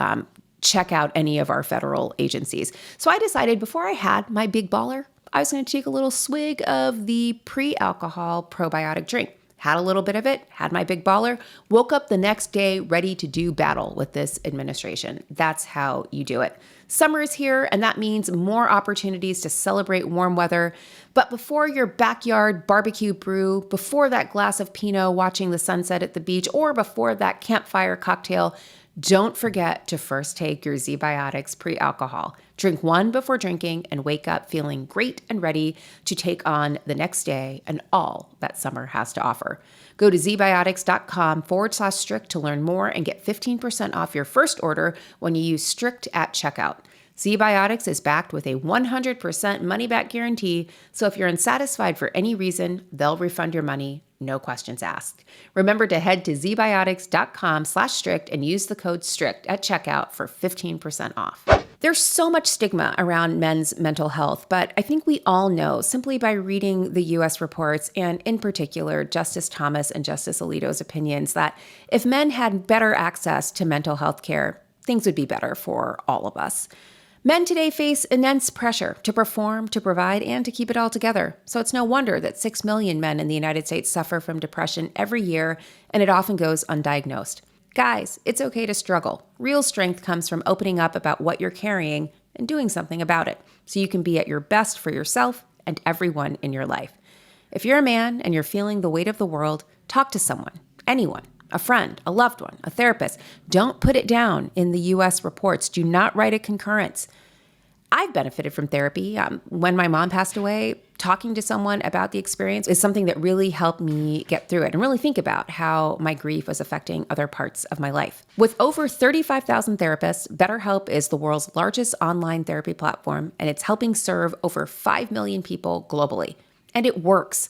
Check out any of our federal agencies. So I decided before I had my Big Baller, I was gonna take a little swig of the pre-alcohol probiotic drink. Had a little bit of it, had my Big Baller, woke up the next day ready to do battle with this administration. That's how you do it. Summer is here, and that means more opportunities to celebrate warm weather. But before your backyard barbecue brew, before that glass of Pinot watching the sunset at the beach, or before that campfire cocktail, don't forget to first take your ZBiotics Pre-Alcohol. Drink one before drinking and wake up feeling great and ready to take on the next day and all that summer has to offer. Go to zbiotics.com/strict to learn more and get 15% off your first order when you use strict at checkout. ZBiotics is backed with a 100% money-back guarantee, so if you're unsatisfied for any reason, they'll refund your money, no questions asked. Remember to head to zbiotics.com/strict and use the code STRICT at checkout for 15% off. There's so much stigma around men's mental health, but I think we all know simply by reading the U.S. reports, and in particular, Justice Thomas and Justice Alito's opinions, that if men had better access to mental health care, things would be better for all of us. Men today face immense pressure to perform, to provide, and to keep it all together. So it's no wonder that 6 million men in the United States suffer from depression every year, and it often goes undiagnosed. Guys, it's okay to struggle. Real strength comes from opening up about what you're carrying and doing something about it, so you can be at your best for yourself and everyone in your life. If you're a man and you're feeling the weight of the world, talk to someone, anyone. A friend, a loved one, a therapist. Don't put it down in the U.S. reports. Do not write a concurrence. I've benefited from therapy. When my mom passed away, talking to someone about the experience is something that really helped me get through it and really think about how my grief was affecting other parts of my life. With over 35,000 therapists, BetterHelp is the world's largest online therapy platform, and it's helping serve over 5 million people globally. And it works.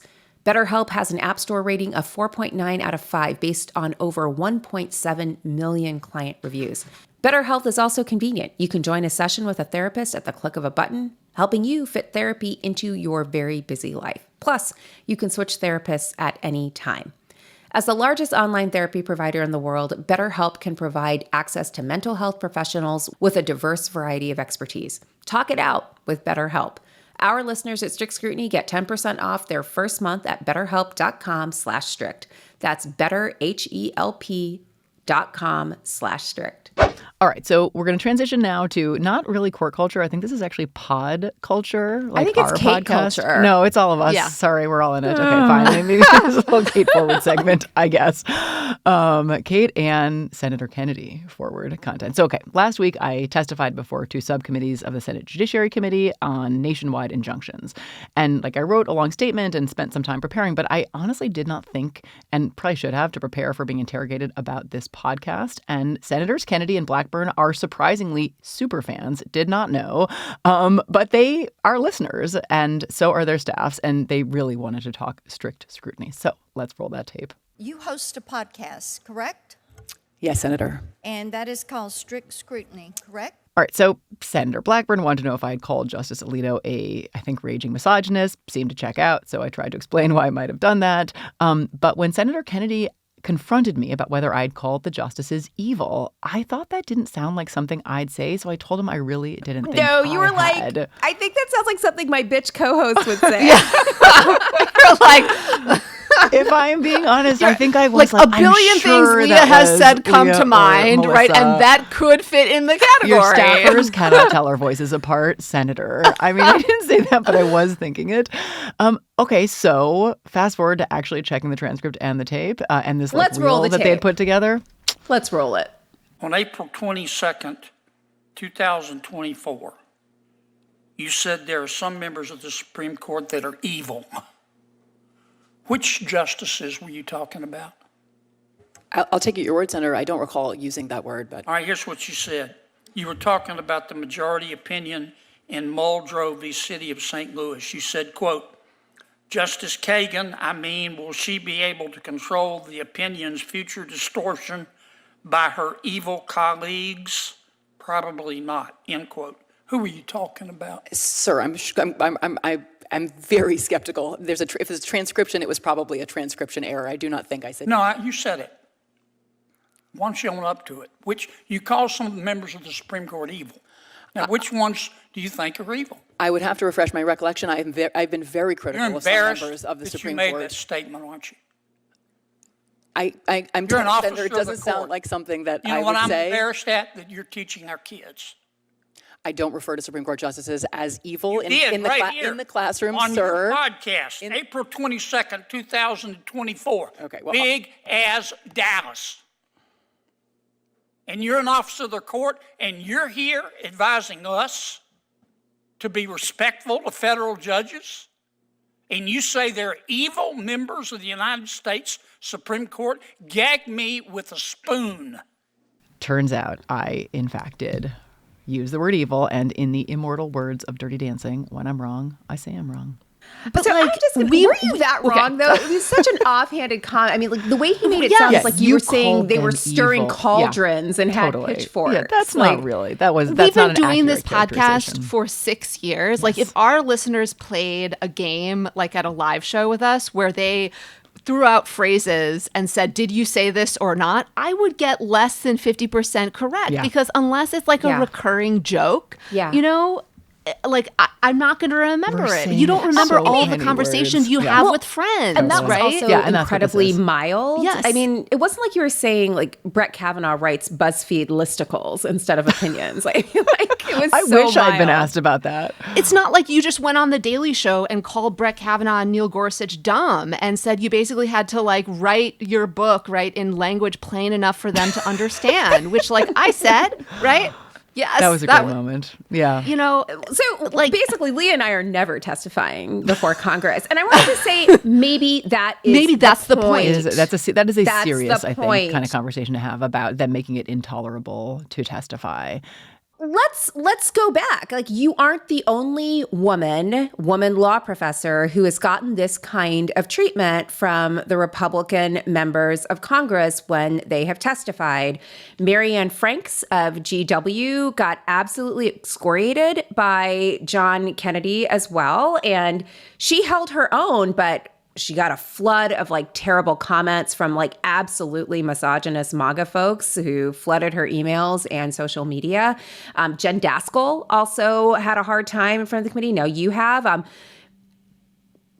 BetterHelp has an App Store rating of 4.9 out of 5 based on over 1.7 million client reviews. BetterHelp is also convenient. You can join a session with a therapist at the click of a button, helping you fit therapy into your very busy life. Plus, you can switch therapists at any time. As the largest online therapy provider in the world, BetterHelp can provide access to mental health professionals with a diverse variety of expertise. Talk it out with BetterHelp. Our listeners at Strict Scrutiny get 10% off their first month at betterhelp.com/strict. That's betterhelp.com/strict. All right, so we're going to transition now to not really court culture. I think this is actually pod culture. Like I think it's our Kate podcast. culture. No, it's all of us. Yeah. Sorry, we're all in it. Okay, fine. Maybe this is a little Kate forward segment, I guess. Kate and Senator Kennedy forward content. So, okay, last week I testified before two subcommittees of the Senate Judiciary Committee on nationwide injunctions. And I wrote a long statement and spent some time preparing, but I honestly did not think, and probably should have, to prepare for being interrogated about this podcast. And Senators Kennedy and Blackburn are surprisingly super fans, did not know, but they are listeners, and so are their staffs, and they really wanted to talk strict scrutiny. So let's roll that tape. You host a podcast, correct? Yes, Senator. And that is called Strict Scrutiny, correct? All right, so Senator Blackburn wanted to know if I had called Justice Alito I think, raging misogynist, seemed to check out, so I tried to explain why I might have done that. But when Senator Kennedy confronted me about whether I'd called the justices evil, I thought that didn't sound like something I'd say, so I told him I really didn't think No, you were I like, had. I think that sounds like something my bitch co-host would say. You're like, If I am being honest, I think I was a billion things Leah has said come to mind, right? And that could fit in the category. Your staffers cannot tell our voices apart, Senator. I mean, I didn't say that, but I was thinking it. Okay, so fast forward to actually checking the transcript and the tape and this Let's roll reel the that they had tape. put together. Let's roll it. On April 22nd, 2024, you said there are some members of the Supreme Court that are evil. Which justices were you talking about? I'll take it your word, Senator. I don't recall using that word, but All right, here's what you said. You were talking about the majority opinion in Muldrow v. City of St. Louis. You said, quote, Justice Kagan, will she be able to control the opinion's future distortion by her evil colleagues? Probably not, end quote. Who were you talking about? sir, I'm very skeptical. If there's a transcription, it was probably a transcription error. I do not think I said. No, you said it. Why don't you own up to it? Which you call some of the members of the Supreme Court evil. Now, which ones do you think are evil? I would have to refresh my recollection. I've been very critical You're of some embarrassed members of the that Supreme you made Court. that statement, aren't you? I'm You're an told, officer Senator, it of the doesn't sound court. like something that You know I what would I'm say. embarrassed at? That you're teaching our kids. I don't refer to Supreme Court justices as evil You did, in the right here, in the classroom, on sir. your podcast, April 22nd, 2024. Okay, well, Big as Dallas. And you're an officer of the court, and you're here advising us to be respectful to federal judges, and you say they're evil members of the United States Supreme Court? Gag me with a spoon. Turns out I, in fact, did use the word evil, and in the immortal words of Dirty Dancing, when I'm wrong, I say I'm wrong. But so were you that wrong, though? It was such an offhanded comment. I mean, the way he made it sounds like you were saying they were stirring evil. cauldrons and had Totally. pitchforks. Yeah, that's not really. That's We've not been an doing this accurate podcast characterization. for 6 years. Like, if our listeners played a game, like at a live show with us, where they threw out phrases and said, did you say this or not? I would get less than 50% correct. Yeah. Because unless it's like a recurring joke, you know, like I'm not going to remember We're it. saying You don't remember so all the many conversations words. you Yeah. have Well, with friends, And that was right? also Yeah, and that's what this incredibly is. mild. Yes. I mean, it wasn't like you were saying like Brett Kavanaugh writes BuzzFeed listicles instead of opinions. like it was I so wish I'd been mild. asked about that. It's not like you just went on the Daily Show and called Brett Kavanaugh and Neil Gorsuch dumb and said you basically had to like write your book in language plain enough for them to understand, which like I said, right? Yes. That was a great moment. Yeah. You know, So, like, basically, Leah and I are never testifying before Congress, and I wanted to say maybe that's the point. That is a That's serious, the I point. think, kind of conversation to have about them making it intolerable to testify. let's go back. Like, you aren't the only woman law professor who has gotten this kind of treatment from the Republican members of Congress when they have testified. Marianne Franks of GW got absolutely excoriated by John Kennedy as well, and she held her own, but she got a flood of like terrible comments from like absolutely misogynist MAGA folks who flooded her emails and social media. Jen Daskell also had a hard time in front of the committee. No, you have.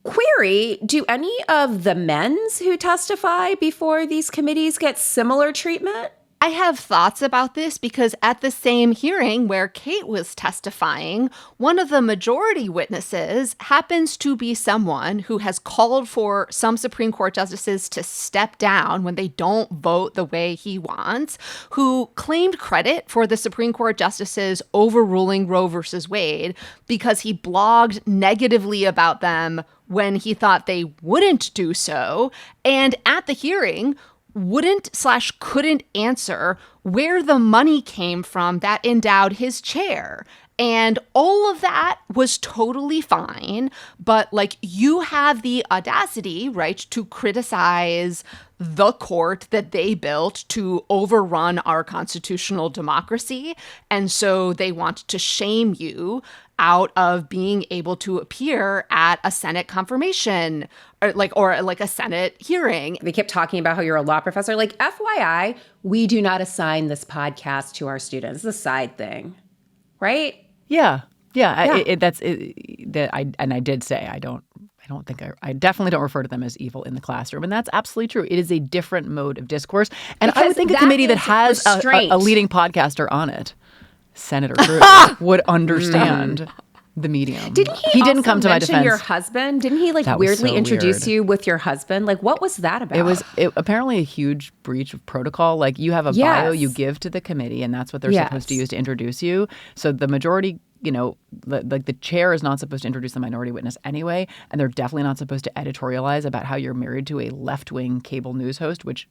Query, do any of the men's who testify before these committees get similar treatment? I have thoughts about this because at the same hearing where Kate was testifying, one of the majority witnesses happens to be someone who has called for some Supreme Court justices to step down when they don't vote the way he wants, who claimed credit for the Supreme Court justices overruling Roe versus Wade because he blogged negatively about them when he thought they wouldn't do so. And at the hearing, wouldn't/couldn't answer where the money came from that endowed his chair. And all of that was totally fine. But like, you have the audacity, right, to criticize the court that they built to overrun our constitutional democracy. And so they want to shame you out of being able to appear at a Senate confirmation or like a Senate hearing. They kept talking about how you're a law professor. Like, FYI, we do not assign this podcast to our students. It's a side thing, right? Yeah. Yeah. I did say I definitely don't refer to them as evil in the classroom. And that's absolutely true. It is a different mode of discourse. And I would think a committee that has a leading podcaster on it, Senator Cruz, would understand the medium. Didn't he didn't come to my defense. Your husband? Didn't he weirdly introduce you with your husband? Like, what was that about? It was apparently a huge breach of protocol. Like, you have a bio you give to the committee, and that's what they're supposed to use to introduce you. So the majority, like the chair is not supposed to introduce the minority witness anyway, and they're definitely not supposed to editorialize about how you're married to a left-wing cable news host, which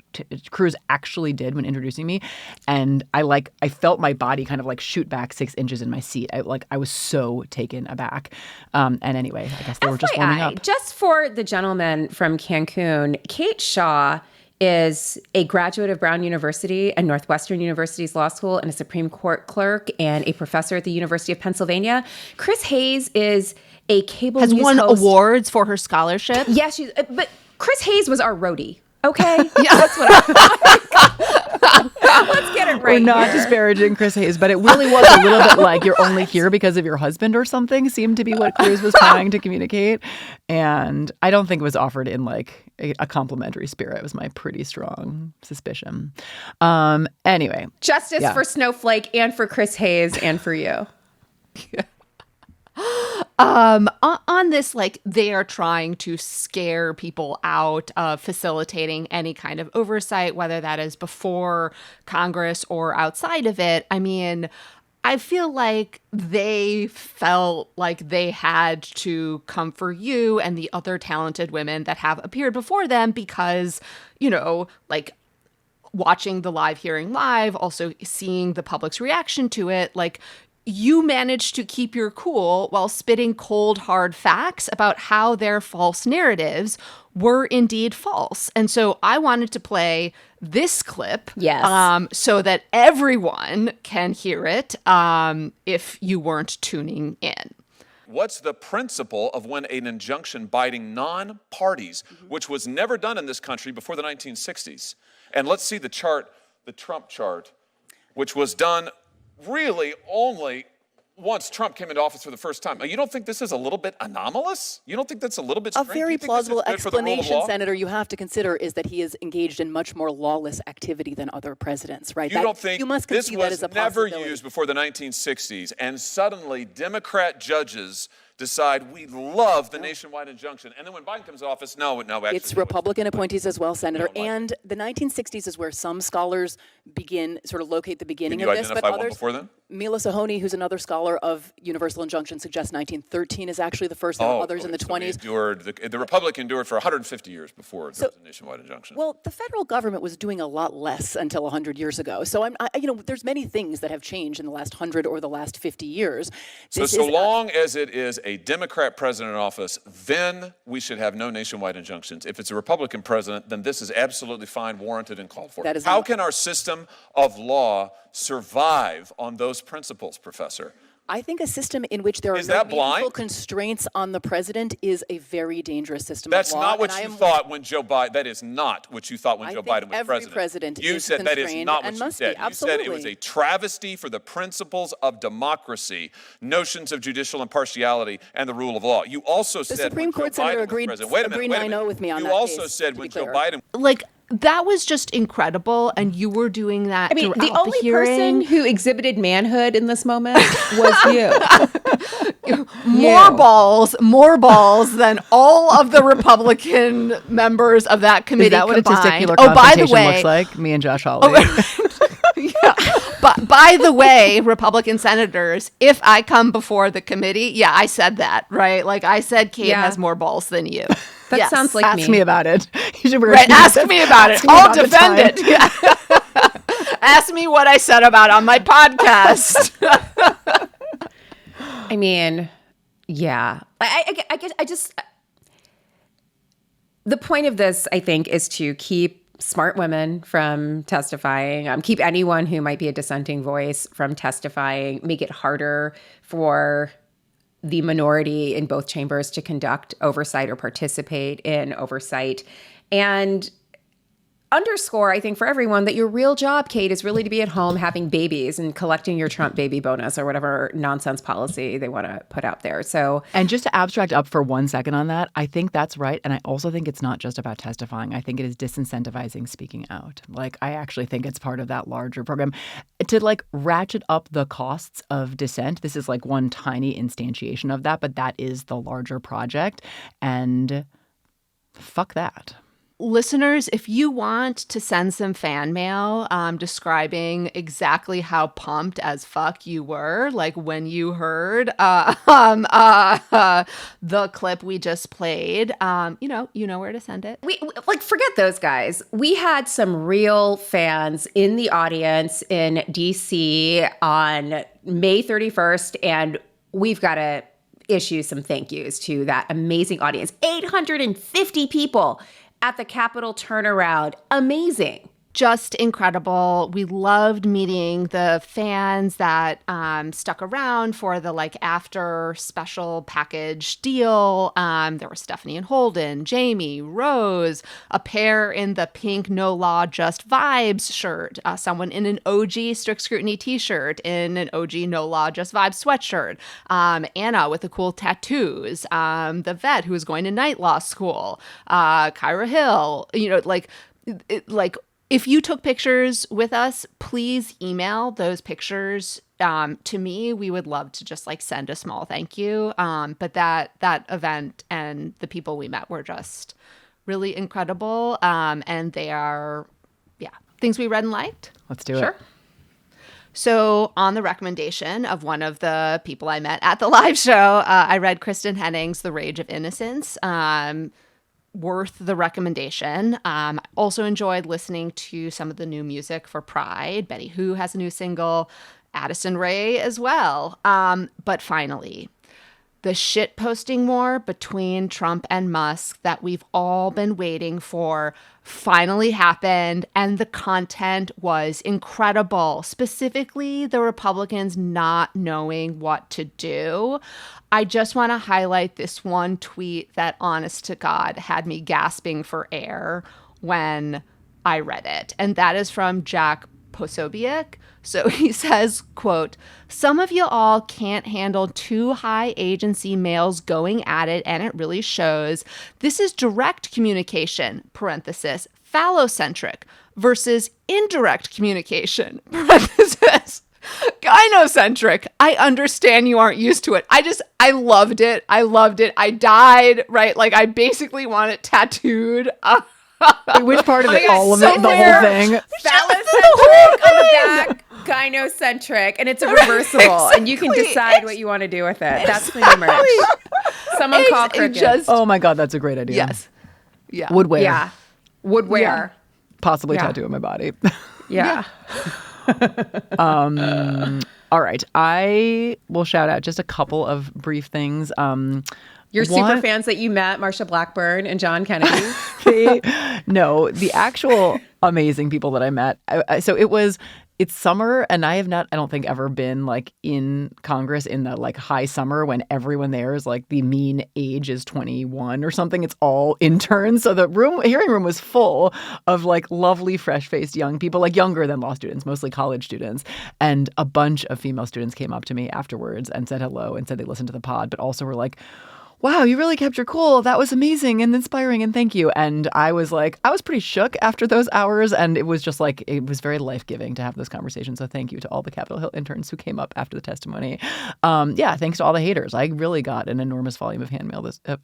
Cruz actually did when introducing me. And I felt my body kind of like shoot back 6 inches in my seat. I was so taken aback. And anyway, I guess they were just warming up. Just for the gentleman from Cancun, Kate Shaw is a graduate of Brown University and Northwestern University's law school and a Supreme Court clerk and a professor at the University of Pennsylvania. Chris Hayes is a cable news won host. Awards for her scholarship. Yes, but Chris Hayes was our roadie. Okay, that's what let's get it right. We're not disparaging Chris Hayes, but it really was a little bit like you're only here because of your husband or something, seemed to be what Cruz was trying to communicate. And I don't think it was offered in like a complimentary spirit. It was my pretty strong suspicion. Anyway. Justice for Snowflake and for Chris Hayes and for you. On this, like, they are trying to scare people out of facilitating any kind of oversight, whether that is before Congress or outside of it. I mean, I feel like they felt like they had to come for you and the other talented women that have appeared before them because, like, watching the live hearing live, also seeing the public's reaction to it, like, you managed to keep your cool while spitting cold, hard facts about how their false narratives were indeed false. And so I wanted to play this clip so that everyone can hear it if you weren't tuning in. What's the principle of when an injunction binding non-parties, which was never done in this country before the 1960s? And let's see the chart, the Trump chart, which was done really only once Trump came into office for the first time. You don't think this is a little bit anomalous? You don't think that's a little bit strange? A very plausible explanation, Senator, you have to consider is that he is engaged in much more lawless activity than other presidents, right? You don't think you must this concede that was as a never possibility. used before the 1960s, and suddenly Democrat judges decide we love the nationwide injunction, and then when Biden comes to office, no, actually. It's Republican appointees as well, Senator, and the 1960s is where some scholars begin, sort of locate the beginning of this. Can you identify one before then? Mila Sahoni, who's another scholar of universal injunction, suggests 1913 is actually the first. There were others in the 20s. The Republic endured for 150 years before there was a nationwide injunction. Well, the federal government was doing a lot less until 100 years ago. So there's many things that have changed in the last 100 or the last 50 years. So long as it is a Democrat president in office, then we should have no nationwide injunctions. If it's a Republican president, then this is absolutely fine, warranted, and called for. How can our system of law survive on those principles, Professor? I think a system in which there are no meaningful constraints on the president is a very dangerous system That's of law. Not what you thought when Joe Biden. That is not what you thought when Joe Biden was president. President. You said that is not what you said. You said it was a travesty for the principles of democracy, notions of judicial impartiality, and the rule of law. You also said the Supreme Court senator agreed 9-0 with me on that. You also said when Joe Biden. That was just incredible, and you were doing that. I mean, the only person who exhibited manhood in this moment was you. More balls than all of the Republican members of that committee. Is that what combined. a testicular confrontation looks like? Me and Josh Hawley. Yeah. But by the way, Republican senators, if I come before the committee, I said that, right? Like I said, Kate has more balls than you. That sounds like Ask me about it. You should ask me about it. I'll defend it. Yeah. Ask me what I said about on my podcast. I mean, yeah. I guess the point of this, I think, is to keep smart women from testifying, keep anyone who might be a dissenting voice from testifying, make it harder for the minority in both chambers to conduct oversight or participate in oversight, and underscore, I think, for everyone that your real job, Kate, is really to be at home having babies and collecting your Trump baby bonus or whatever nonsense policy they want to put out there. So, and just to abstract up for 1 second on that, I think that's right. And I also think it's not just about testifying. I think it is disincentivizing speaking out. Like, I actually think it's part of that larger program to ratchet up the costs of dissent. This is one tiny instantiation of that, but that is the larger project. And fuck that. Listeners, if you want to send some fan mail describing exactly how pumped as fuck you were, when you heard the clip we just played, you know where to send it. We forget those guys. We had some real fans in the audience in DC on May 31st, and we've got to issue some thank yous to that amazing audience. 850 people at the Capitol turnaround. Amazing. Just incredible. We loved meeting the fans that stuck around for the after special package deal. There were Stephanie and Holden, Jamie, Rose, a pair in the pink No Law Just Vibes shirt, someone in an OG Strict Scrutiny t-shirt, in an OG No Law Just Vibes sweatshirt, Anna with the cool tattoos, the vet who was going to night law school, Kyra Hill, if you took pictures with us, please email those pictures to me. We would love to just send a small thank you. But that event and the people we met were just really incredible. And they are, things we read and liked. Let's do it. So on the recommendation of one of the people I met at the live show, I read Kristen Henning's The Rage of Innocence. Worth the recommendation. Also enjoyed listening to some of the new music for Pride. Betty Who has a new single, Addison Rae as well. But finally, the shitposting war between Trump and Musk that we've all been waiting for finally happened, and the content was incredible. Specifically, the Republicans not knowing what to do. I just want to highlight this one tweet that, honest to God, had me gasping for air when I read it. And that is from Jack Posobiec. So he says, quote, "Some of you all can't handle two high agency males going at it, and it really shows. This is direct communication, parenthesis, phallocentric, versus indirect communication, parenthesis, gynocentric. I understand you aren't used to it." I loved it. I died, right? I basically want it tattooed. Wait, which part of it? All of it? The whole thing? Phallocentric on the back. gynocentric, and it's a reversible, and you can decide what you want to do with it. That's the new merch. Someone call Cricket. Oh my God, that's a great idea. Yes. Yeah. Would wear. Yeah. Would wear. Yeah. Possibly tattoo on my body. Yeah. All right. I will shout out just a couple of brief things. Your super fans that you met, Marsha Blackburn and John Kennedy. The actual amazing people that I met. It's summer, and I don't think ever been like in Congress in the like high summer when everyone there is like the mean age is 21 or something. It's all interns. So the hearing room was full of like lovely, fresh-faced young people, like younger than law students, mostly college students. And a bunch of female students came up to me afterwards and said hello and said they listened to the pod, but also were like, wow, you really kept your cool. That was amazing and inspiring, and thank you. And I was pretty shook after those hours, and it was just like, it was very life-giving to have those conversations. So thank you to all the Capitol Hill interns who came up after the testimony. Thanks to all the haters. I really got an enormous volume of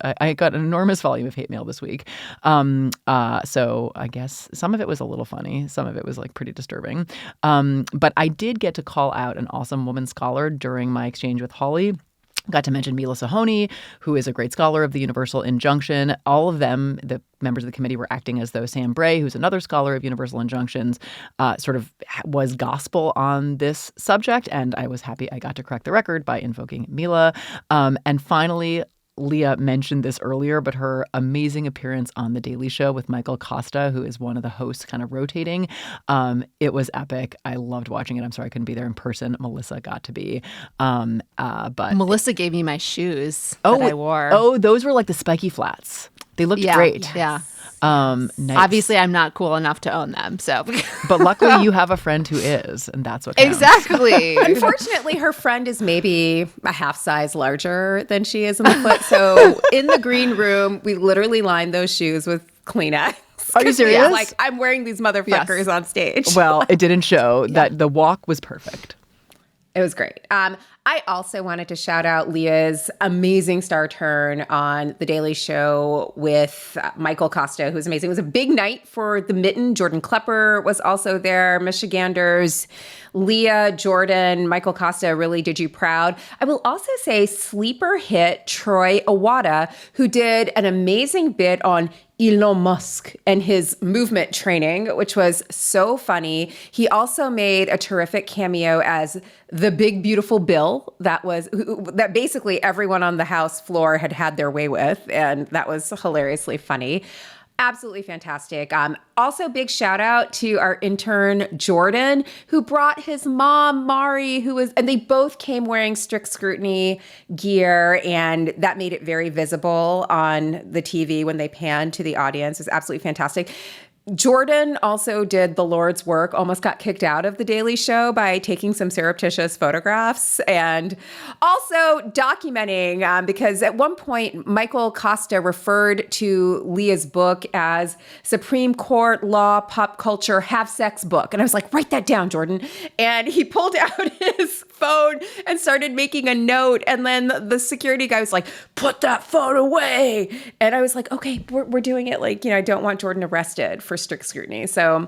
I got an enormous volume of hate mail this week. So I guess some of it was a little funny. Some of it was like pretty disturbing. But I did get to call out an awesome woman scholar during my exchange with Hawley. Got to mention Mila Sahoni, who is a great scholar of the Universal Injunction. All of them, the members of the committee, were acting as though Sam Bray, who's another scholar of universal injunctions, sort of was gospel on this subject. And I was happy I got to correct the record by invoking Mila. And finally, Leah mentioned this earlier, but her amazing appearance on The Daily Show with Michael Costa, who is one of the hosts kind of rotating. It was epic. I loved watching it. I'm sorry I couldn't be there in person. Melissa got to be. But Melissa gave me my shoes that I wore. Oh, those were like the spiky flats. They looked great. Yeah. Nice. Obviously, I'm not cool enough to own them. So, but luckily, you have a friend who is, and that's what counts. Exactly. Unfortunately, her friend is maybe a half size larger than she is in the foot. So, in the green room, we literally lined those shoes with Kleenex. Are you serious? Like, I'm wearing these motherfuckers on stage. Well, it didn't show that the walk was perfect. It was great. I also wanted to shout out Leah's amazing star turn on The Daily Show with Michael Costa, who's amazing. It was a big night for the Mitten. Jordan Klepper was also there. Michiganders, Leah, Jordan, Michael Costa really did you proud. I will also say sleeper hit Troy Awada, who did an amazing bit on Elon Musk and his movement training, which was so funny. He also made a terrific cameo as the big, beautiful Bill that basically everyone on the House floor had their way with. And that was hilariously funny. Absolutely fantastic. Also, big shout out to our intern, Jordan, who brought his mom, Mari, and they both came wearing strict scrutiny gear, and that made it very visible on the TV when they panned to the audience. It was absolutely fantastic. Jordan also did the Lord's work, almost got kicked out of The Daily Show by taking some surreptitious photographs and also documenting, because at one point, Michael Costa referred to Leah's book as Supreme Court Law Pop Culture Have-Sex Book. And I was like, write that down, Jordan. And he pulled out his phone and started making a note. And then the security guy was like, put that phone away. And I was like, okay, we're doing it. Like, I don't want Jordan arrested for strict scrutiny. So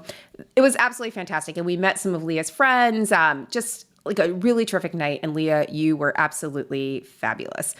it was absolutely fantastic. And we met some of Leah's friends, just like a really terrific night. And Leah, you were absolutely fabulous.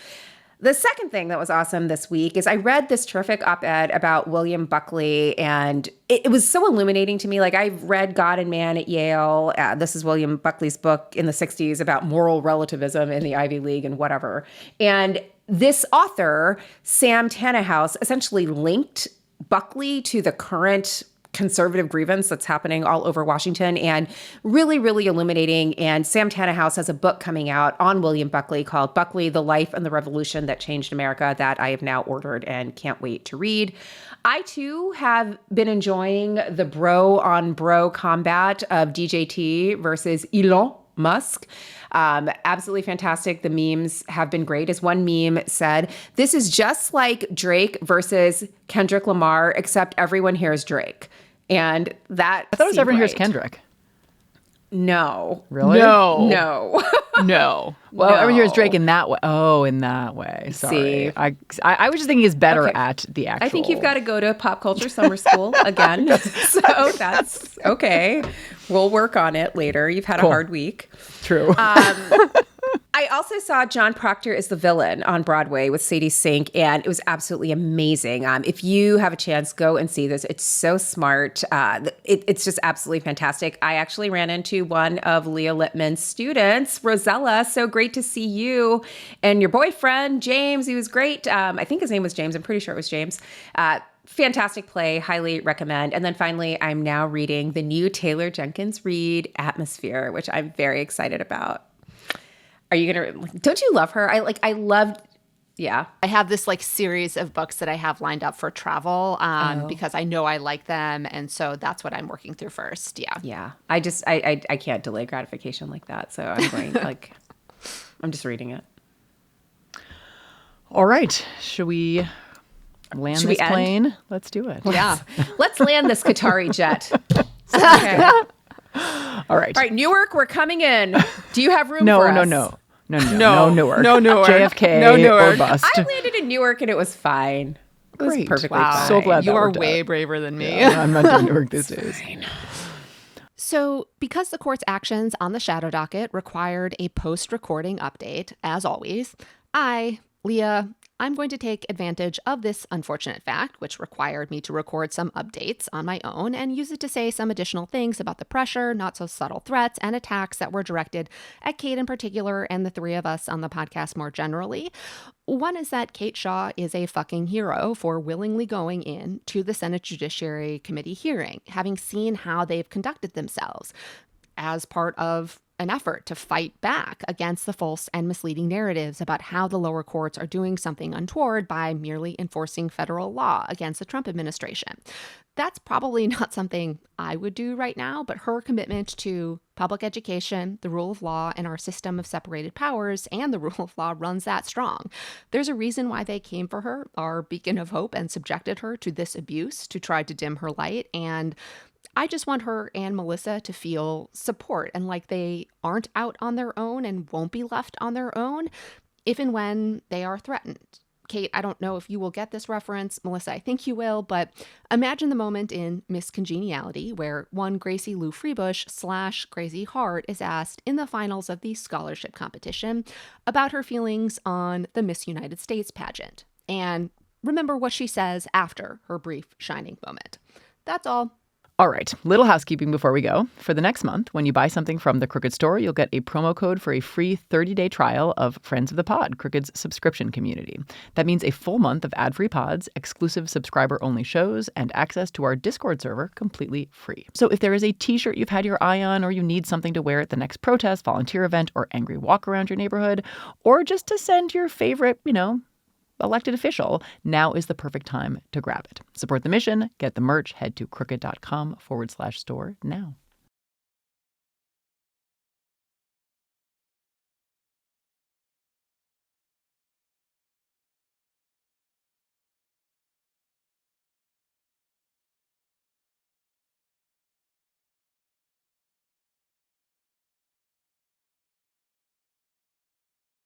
The second thing that was awesome this week is I read this terrific op-ed about William Buckley, and it was so illuminating to me. Like, I've read God and Man at Yale. This is William Buckley's book in the 60s about moral relativism in the Ivy League and whatever. And this author, Sam Tannehouse, essentially linked Buckley to the current conservative grievance that's happening all over Washington, and really, really illuminating. And Sam Tannehouse has a book coming out on William Buckley called Buckley, The Life and the Revolution That Changed America, that I have now ordered and can't wait to read. I, too, have been enjoying the bro-on-bro combat of DJT versus Elon Musk. Absolutely fantastic. The memes have been great. As one meme said, this is just like Drake versus Kendrick Lamar, except everyone hears Drake. And that I thought it was everyone hears Kendrick. No. Really? No. No. Well, everyone hears Drake in that way. Oh, in that way. Sorry. See. I was just thinking he's better at the actual. I think you've got to go to pop culture summer school again. So that's okay. We'll work on it later. You've had Cool. a hard week. True. I also saw John Proctor as the villain on Broadway with Sadie Sink, and it was absolutely amazing. If you have a chance, go and see this. It's so smart. It's just absolutely fantastic. I actually ran into one of Leah Lippman's students, Rosella. So great to see you and your boyfriend, James. He was great. I think his name was James. I'm pretty sure it was James. Fantastic play, highly recommend. And then finally, I'm now reading the new Taylor Jenkins Reid Atmosphere, which I'm very excited about. Are you gonna? Don't you love her? I loved. Yeah, I have this like series of books that I have lined up for travel because I know I like them, and so that's what I'm working through first. Yeah, yeah. I can't delay gratification like that, so I'm going I'm just reading it. All right, should we land this plane? Let's do it. Yeah, let's land this Qatari jet. Okay. All right, Newark, we're coming in. Do you have room no, for us? No, Newark. No Newark. JFK No Newark. or bust. I landed in Newark and it was fine. It was Great. perfectly Wow. fine. So glad You that are worked way out. braver than me. Yeah, I'm not doing Newark these days. So, because the court's actions on the shadow docket required a post-recording update, as always, Leah, I'm going to take advantage of this unfortunate fact, which required me to record some updates on my own and use it to say some additional things about the pressure, not so subtle threats, and attacks that were directed at Kate in particular and the three of us on the podcast more generally. One is that Kate Shaw is a fucking hero for willingly going in to the Senate Judiciary Committee hearing, having seen how they've conducted themselves as part of an effort to fight back against the false and misleading narratives about how the lower courts are doing something untoward by merely enforcing federal law against the Trump administration. That's probably not something I would do right now, but her commitment to public education, the rule of law, and our system of separated powers and the rule of law runs that strong. There's a reason why they came for her, our beacon of hope, and subjected her to this abuse to try to dim her light. And I just want her and Melissa to feel support and like they aren't out on their own and won't be left on their own if and when they are threatened. Kate, I don't know if you will get this reference. Melissa, I think you will, but imagine the moment in Miss Congeniality where one Gracie Lou Freebush / Gracie Hart is asked in the finals of the scholarship competition about her feelings on the Miss United States pageant. And remember what she says after her brief shining moment. That's all. All right, little housekeeping before we go. For the next month, when you buy something from the Crooked store, you'll get a promo code for a free 30-day trial of Friends of the Pod, Crooked's subscription community. That means a full month of ad-free pods, exclusive subscriber-only shows, and access to our Discord server completely free. So if there is a t-shirt you've had your eye on, or you need something to wear at the next protest, volunteer event, or angry walk around your neighborhood, or just to send your favorite, elected official, now is the perfect time to grab it. Support the mission, get the merch, head to crooked.com/store now.